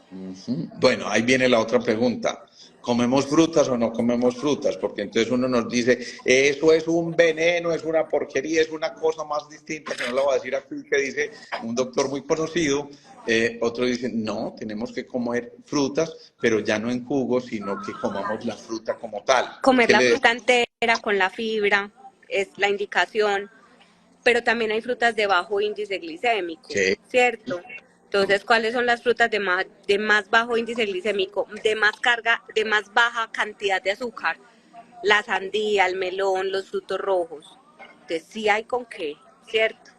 ujú. Bueno, ahí viene la otra pregunta. ¿Comemos frutas o no comemos frutas? Porque entonces uno nos dice, eso es un veneno, es una porquería, es una cosa más distinta, que no lo va a decir aquí, que dice un doctor muy conocido. Otro dice, no, tenemos que comer frutas, pero ya no en jugo, sino que comamos la fruta como tal. Comer ¿Qué la le fruta decimos? entera con la fibra es la indicación, pero también hay frutas de bajo índice glicémico, ¿Qué? ¿cierto? Entonces, ¿cuáles son las frutas de más bajo índice glicémico, de más carga, de más baja cantidad de azúcar? La sandía, el melón, los frutos rojos. Entonces, sí hay con qué, ¿cierto?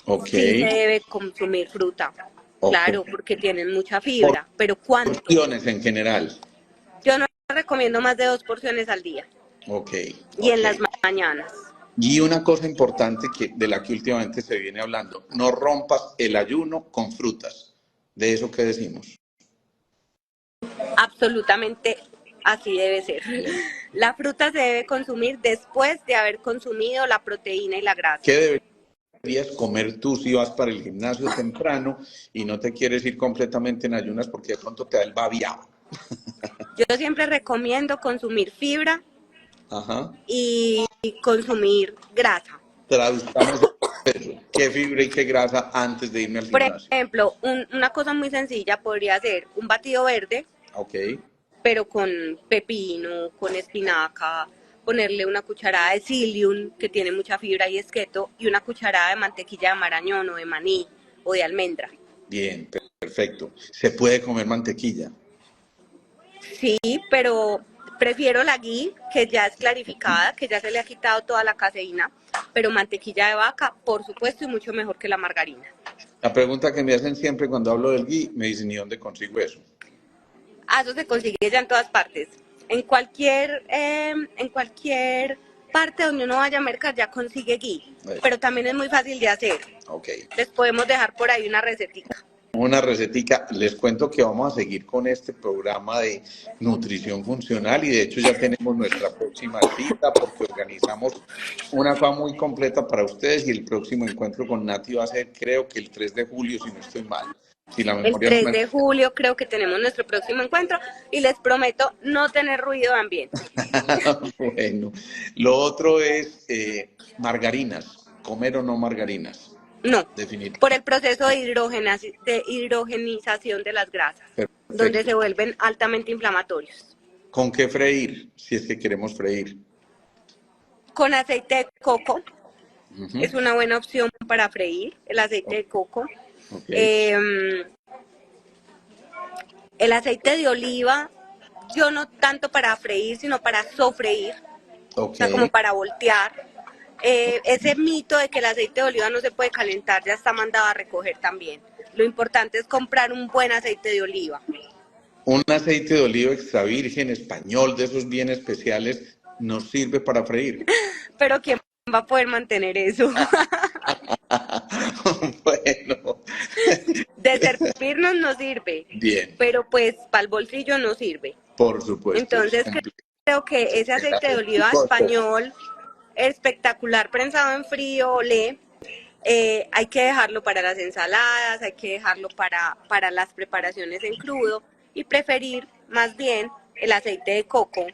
Ok, Sí se debe consumir fruta, ok. claro, porque tienen mucha fibra, pero ¿cuánto? Porciones en general. Yo no recomiendo más de 2 porciones al día Ok, y en ok. las mañanas. Y una cosa importante de la que últimamente se viene hablando, no rompas el ayuno con frutas. ¿De eso qué decimos? Absolutamente así debe ser. Bien. La fruta se debe consumir después de haber consumido la proteína y la grasa. ¿Qué deberías comer tú si vas para el gimnasio temprano y no te quieres ir completamente en ayunas porque de pronto te da el babiado? Yo siempre recomiendo consumir fibra Ajá. y consumir grasa. Traduzcamos eso. ¿Qué fibra y qué grasa antes de irme al Por gimnasio? ejemplo, una cosa muy sencilla podría ser un batido verde, Ok. pero con pepino, con espinaca, ponerle una cucharada de psyllium, que tiene mucha fibra y es keto, y una cucharada de mantequilla de marañón o de maní o de almendra. Bien, perfecto. ¿Se puede comer mantequilla? Sí, pero prefiero la ghee, que ya es clarificada, que ya se le ha quitado toda la caseína, pero mantequilla de vaca, por supuesto, y mucho mejor que la margarina. La pregunta que me hacen siempre cuando hablo del ghee, me dicen, ¿y dónde consigo eso? Ah, eso se consigue ya en todas partes. En cualquier parte donde uno vaya a mercar ya consigue ghee, pero también es muy fácil de hacer. Ok. Les podemos dejar por ahí una recetica. Una recetica. Les cuento que vamos a seguir con este programa de nutrición funcional y de hecho ya tenemos nuestra próxima cita porque organizamos una cosa muy completa para ustedes y el próximo encuentro con Nati va a ser creo que el 3 de julio, si no estoy mal. Si la El memoria no 3 me... de julio creo que tenemos nuestro próximo encuentro y les prometo no tener ruido de ambiente. Bueno, lo otro es margarinas, comer o no margarinas, No, definitivamente. por el proceso de hidrogenización de las grasas, donde Perfecto. se vuelven altamente inflamatorios. ¿Con qué freír? Si es que queremos freír. Con aceite de coco Ujú. es una buena opción para freír, el aceite de coco. Ok, Eh, el aceite de oliva, yo no tanto para freír, sino para sofreír, o ok. sea, como para voltear. Ese mito de que el aceite de oliva no se puede calentar ya está mandado a recoger también. Lo importante es comprar un buen aceite de oliva. Un aceite de oliva extra virgen español de esos bien especiales nos sirve para freír. Pero ¿quién va a poder mantener eso? Bueno, De servirnos no sirve, bien, pero pues para el bolsillo no sirve. por supuesto, es Entonces complejo. creo que ese aceite de oliva español espectacular prensado en frío, olé, hay que dejarlo para las ensaladas, hay que dejarlo para las preparaciones en crudo y preferir más bien el aceite de coco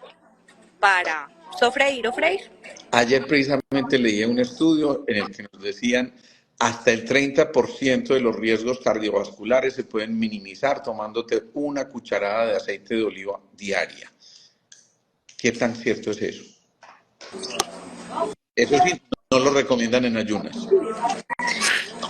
para sofreír o freír. Ayer precisamente leí un estudio en el que nos decían hasta el 30% de los riesgos cardiovasculares se pueden minimizar tomándote una cucharada de aceite de oliva diaria. ¿Qué tan cierto es eso? Eso sí, no lo recomiendan en ayunas.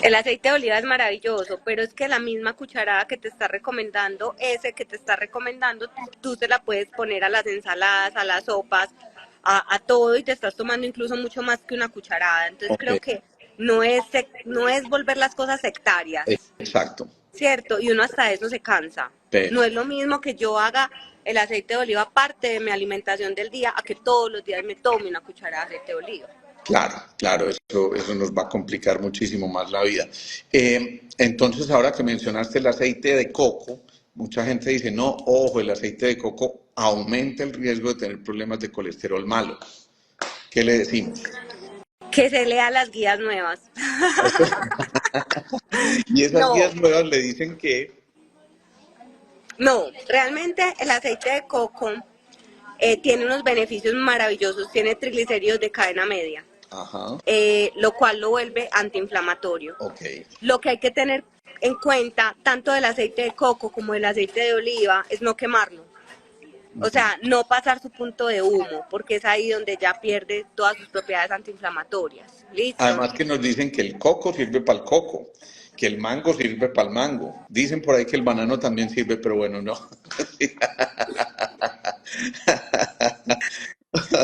El aceite de oliva es maravilloso, pero es que la misma cucharada que te está recomendando, ese que te está recomendando, tú se la puedes poner a las ensaladas, a las sopas, a todo y te estás tomando incluso mucho más que una cucharada. Entonces Ok, creo que no es volver las cosas sectarias, exacto. ¿cierto? Y uno hasta eso se cansa. No es Perfecto. lo mismo que yo haga el aceite de oliva parte de mi alimentación del día a que todos los días me tome una cucharada de aceite de oliva. Claro, claro, eso nos va a complicar muchísimo más la vida. Entonces, ahora que mencionaste el aceite de coco, mucha gente dice, no, ojo, el aceite de coco aumenta el riesgo de tener problemas de colesterol malo. ¿Qué le decimos? Que se lea las guías nuevas. Y esas guías No, nuevas le dicen que, no, realmente el aceite de coco tiene unos beneficios maravillosos, tiene triglicéridos de cadena media, ajá, lo cual lo vuelve antiinflamatorio. ok, Lo que hay que tener en cuenta, tanto del aceite de coco como del aceite de oliva, es no quemarlo. O sea, no pasar su punto de humo, porque es ahí donde ya pierde todas sus propiedades antiinflamatorias. ¿Listo? además que nos dicen que el coco sirve para el coco, que el mango sirve para el mango. Dicen por ahí que el banano también sirve, pero bueno, no.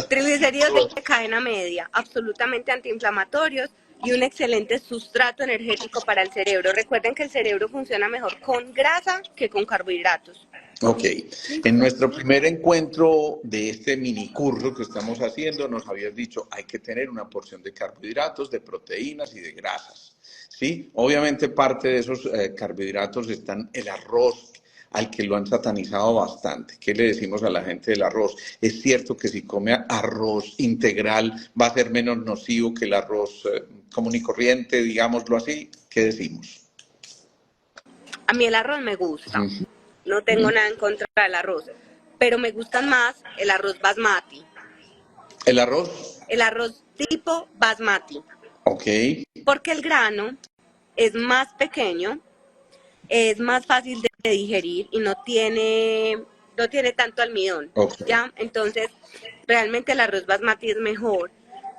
Triglicéridos de cadena media, absolutamente antiinflamatorios y un excelente sustrato energético para el cerebro. Recuerden que el cerebro funciona mejor con grasa que con carbohidratos. Ok, en nuestro primer encuentro de este mini curso que estamos haciendo, nos habías dicho hay que tener una porción de carbohidratos, de proteínas y de grasas. ¿Sí? Obviamente parte de esos carbohidratos están el arroz, al que lo han satanizado bastante. ¿Qué le decimos a la gente del arroz? Es cierto que si come arroz integral va a ser menos nocivo que el arroz común y corriente, digámoslo así. ¿Qué decimos? A mí el arroz me gusta, Ujú. no tengo nada en contra del arroz, pero me gustan más el arroz basmati, El arroz, el arroz tipo basmati, ok, porque el grano es más pequeño, es más fácil de digerir y no tiene tanto almidón, ok. ¿ya? Entonces, realmente el arroz basmati es mejor.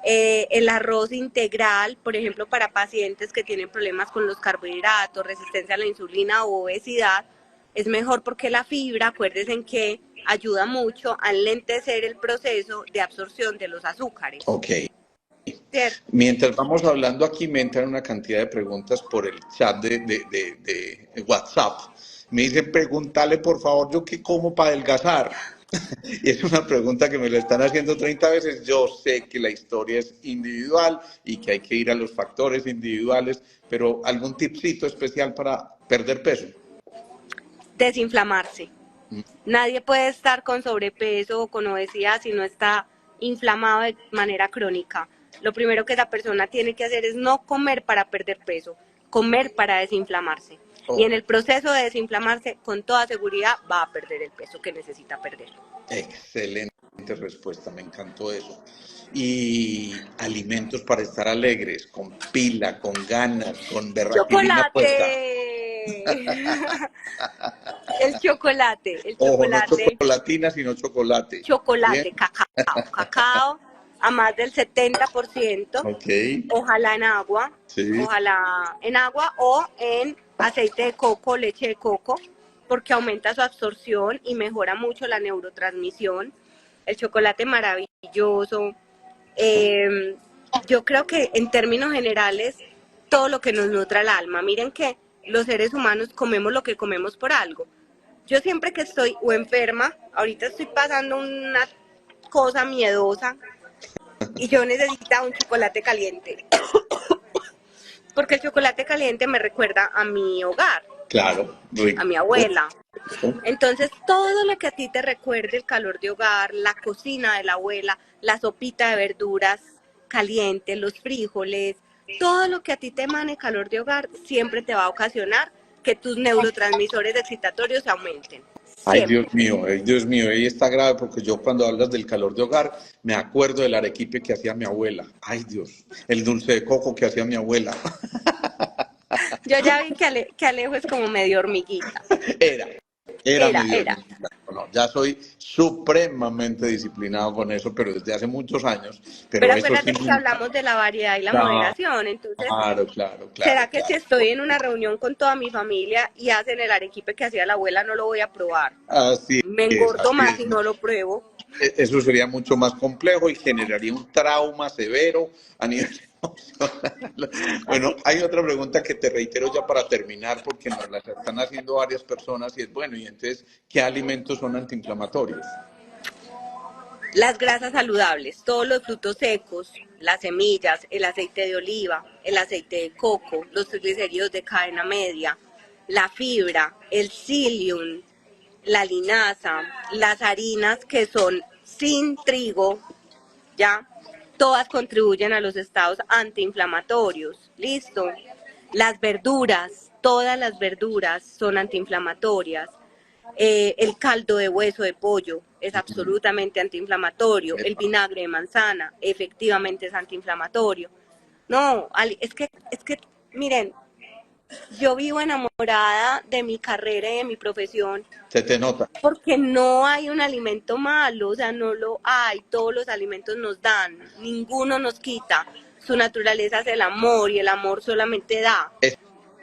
El arroz integral, por ejemplo, para pacientes que tienen problemas con los carbohidratos, resistencia a la insulina o obesidad, es mejor porque la fibra, acuérdense en que ayuda mucho a enlentecer el proceso de absorción de los azúcares. Ok, ¿cierto? Mientras vamos hablando aquí, me entran una cantidad de preguntas por el chat de WhatsApp. Me dicen, pregúntale por favor, yo qué como para adelgazar. Y es una pregunta que me la están haciendo 30 veces. Yo sé que la historia es individual y que hay que ir a los factores individuales, pero algún tipcito especial para perder peso. Desinflamarse. Nadie puede estar con sobrepeso o con obesidad si no está inflamado de manera crónica. Lo primero que esa persona tiene que hacer es no comer para perder peso, comer para desinflamarse. Y en el proceso de desinflamarse, con toda seguridad, va a perder el peso que necesita perder. Excelente respuesta, me encantó eso. Y alimentos para estar alegres, con pila, con ganas, con berraquirina puesta. ¡Chocolate! El chocolate, el Ojo, no chocolate. chocolatina, sino chocolate. ¿Bien? Chocolate, cacao a más del 70%, Ok, ojalá en agua o en aceite de coco, leche de coco, porque aumenta su absorción y mejora mucho la neurotransmisión. El chocolate maravilloso. Yo creo que en términos generales, todo lo que nos nutra el alma. Miren que los seres humanos comemos lo que comemos por algo. Yo siempre que estoy o enferma, ahorita estoy pasando una cosa miedosa y yo necesitaba un chocolate caliente. Porque el chocolate caliente me recuerda a mi hogar, claro, rico. a mi abuela. Entonces, todo lo que a ti te recuerde el calor de hogar, la cocina de la abuela, la sopita de verduras caliente, los frijoles, todo lo que a ti te emane calor de hogar, siempre te va a ocasionar que tus neurotransmisores excitatorios aumenten. Siempre. Ay Dios mío, ahí está grave porque yo cuando hablas del calor de hogar me acuerdo del arequipe que hacía mi abuela. Ay Dios, el dulce de coco que hacía mi abuela. Yo ya vi que Alejo es como medio hormiguita. Era, era medio Era. disciplinado. No, ya soy supremamente disciplinado con eso, pero desde hace muchos años. Pero Pero eso sí, acuérdate que hablamos de la variedad y la claro, moderación. Entonces, claro. ¿será que si estoy en una reunión con toda mi familia y hacen el arequipe que hacía la abuela, no lo voy a probar? Me engordo Así más es. si no lo pruebo. Eso sería mucho más complejo y generaría un trauma severo a nivel emocional. Bueno, Así. hay otra pregunta que te reitero ya para terminar, porque nos la están haciendo varias personas y es, bueno, y entonces, ¿qué alimentos son antiinflamatorios? Las grasas saludables, todos los frutos secos, las semillas, el aceite de oliva, el aceite de coco, los triglicéridos de cadena media, la fibra, el psyllium, la linaza, las harinas que son sin trigo, ya, todas contribuyen a los estados antiinflamatorios. Listo. Las verduras, todas las verduras son antiinflamatorias. El caldo de hueso de pollo es absolutamente antiinflamatorio. El vinagre de manzana efectivamente es antiinflamatorio. No, miren, yo vivo enamorada de mi carrera y de mi profesión Se te nota. porque no hay un alimento malo, o sea, no lo hay, todos los alimentos nos dan, ninguno nos quita. Su naturaleza es el amor y el amor solamente da. Eso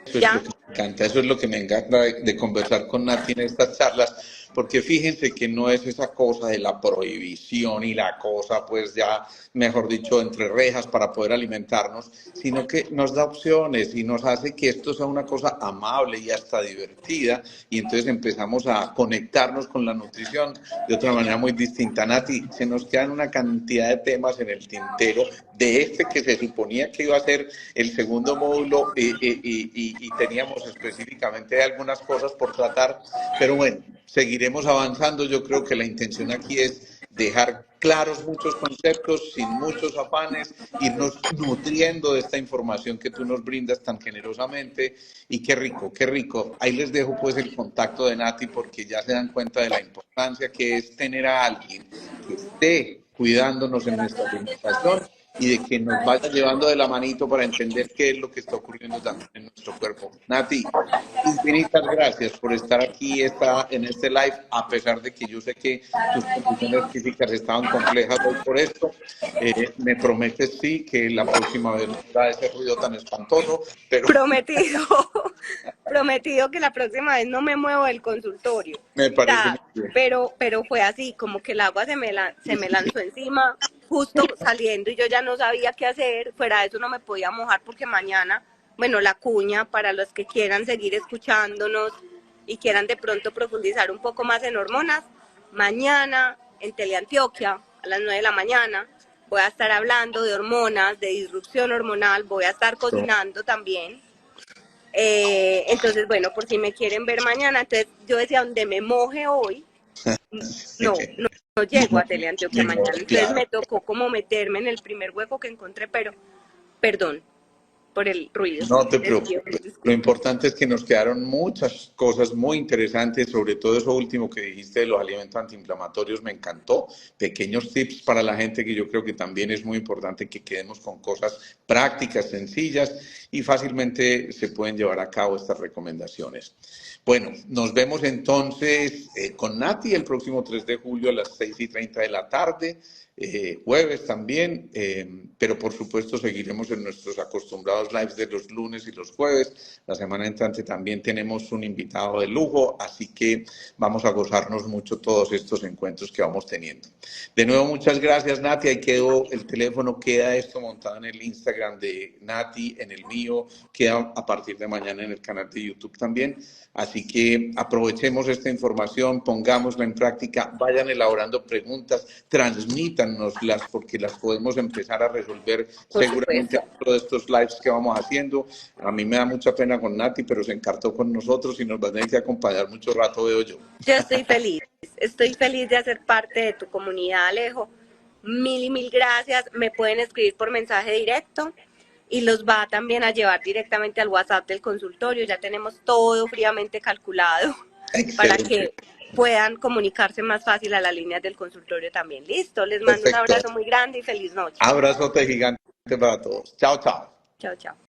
es lo ¿Ya? que me encanta, eso es lo que me encanta de conversar con Nati en estas charlas, porque fíjense que no es esa cosa de la prohibición y la cosa, pues ya, mejor dicho, entre rejas para poder alimentarnos, sino que nos da opciones y nos hace que esto sea una cosa amable y hasta divertida, y entonces empezamos a conectarnos con la nutrición de otra manera muy distinta. Nati, se nos quedan una cantidad de temas en el tintero de este que se suponía que iba a ser el segundo módulo y teníamos específicamente algunas cosas por tratar, pero bueno, seguiremos avanzando. Yo creo que la intención aquí es dejar claros muchos conceptos, sin muchos afanes, irnos nutriendo de esta información que tú nos brindas tan generosamente y qué rico, qué rico. Ahí les dejo pues el contacto de Nati porque ya se dan cuenta de la importancia que es tener a alguien que esté cuidándonos en nuestra alimentación y de que nos vaya llevando de la manito para entender qué es lo que está ocurriendo también en nuestro cuerpo. Nati, infinitas gracias por estar aquí en este live, a pesar de que yo sé que tus condiciones físicas estaban complejas hoy por esto. Me prometes, sí, que la próxima vez no será ese ruido tan espantoso, pero Prometido, prometido que la próxima vez no me muevo del consultorio. me O parece muy sea, bien. pero fue así, como que el agua se me lanzó encima justo saliendo y yo ya no sabía qué hacer. Fuera de eso no me podía mojar porque mañana, bueno, la cuña para los que quieran seguir escuchándonos y quieran de pronto profundizar un poco más en hormonas, mañana en Teleantioquia a las 9 de la mañana voy a estar hablando de hormonas, de disrupción hormonal, voy a estar cocinando también. Entonces, bueno, por si me quieren ver mañana, entonces yo decía, donde me moje hoy, no llego a Teleantioquia mañana. Entonces claro. me tocó como meterme en el primer hueco que encontré, pero perdón por el ruido. No te Les pido preocupes. Lo disculpas. importante es que nos quedaron muchas cosas muy interesantes, sobre todo eso último que dijiste de los alimentos antiinflamatorios, me encantó. Pequeños tips para la gente que yo creo que también es muy importante que quedemos con cosas prácticas, sencillas y fácilmente se pueden llevar a cabo estas recomendaciones. Bueno, nos vemos entonces con Nati el próximo 3 de julio a las 6:30 de la tarde. Jueves también, pero por supuesto seguiremos en nuestros acostumbrados lives de los lunes y los jueves. La semana entrante también tenemos un invitado de lujo, así que vamos a gozarnos mucho todos estos encuentros que vamos teniendo. De nuevo, muchas gracias, Nati. Ahí quedó el teléfono, queda esto montado en el Instagram de Nati, en el mío, queda a partir de mañana en el canal de YouTube también. Así que aprovechemos esta información, pongámosla en práctica, vayan elaborando preguntas, transmítannoslas porque las podemos empezar a resolver Por seguramente supuesto. dentro de estos lives que vamos haciendo. A mí me da mucha pena con Nati, pero se encartó con nosotros y nos va a tener que acompañar mucho rato, veo yo. Yo estoy feliz de hacer parte de tu comunidad, Alejo. Mil y mil gracias. Me pueden escribir por mensaje directo y los va también a llevar directamente al WhatsApp del consultorio. Ya tenemos todo fríamente calculado para Excelente. que puedan comunicarse más fácil a las líneas del consultorio también. Listo, les mando un Perfecto. abrazo muy grande y feliz noche. Abrazote gigante para todos. Chao, chao. Chao, chao.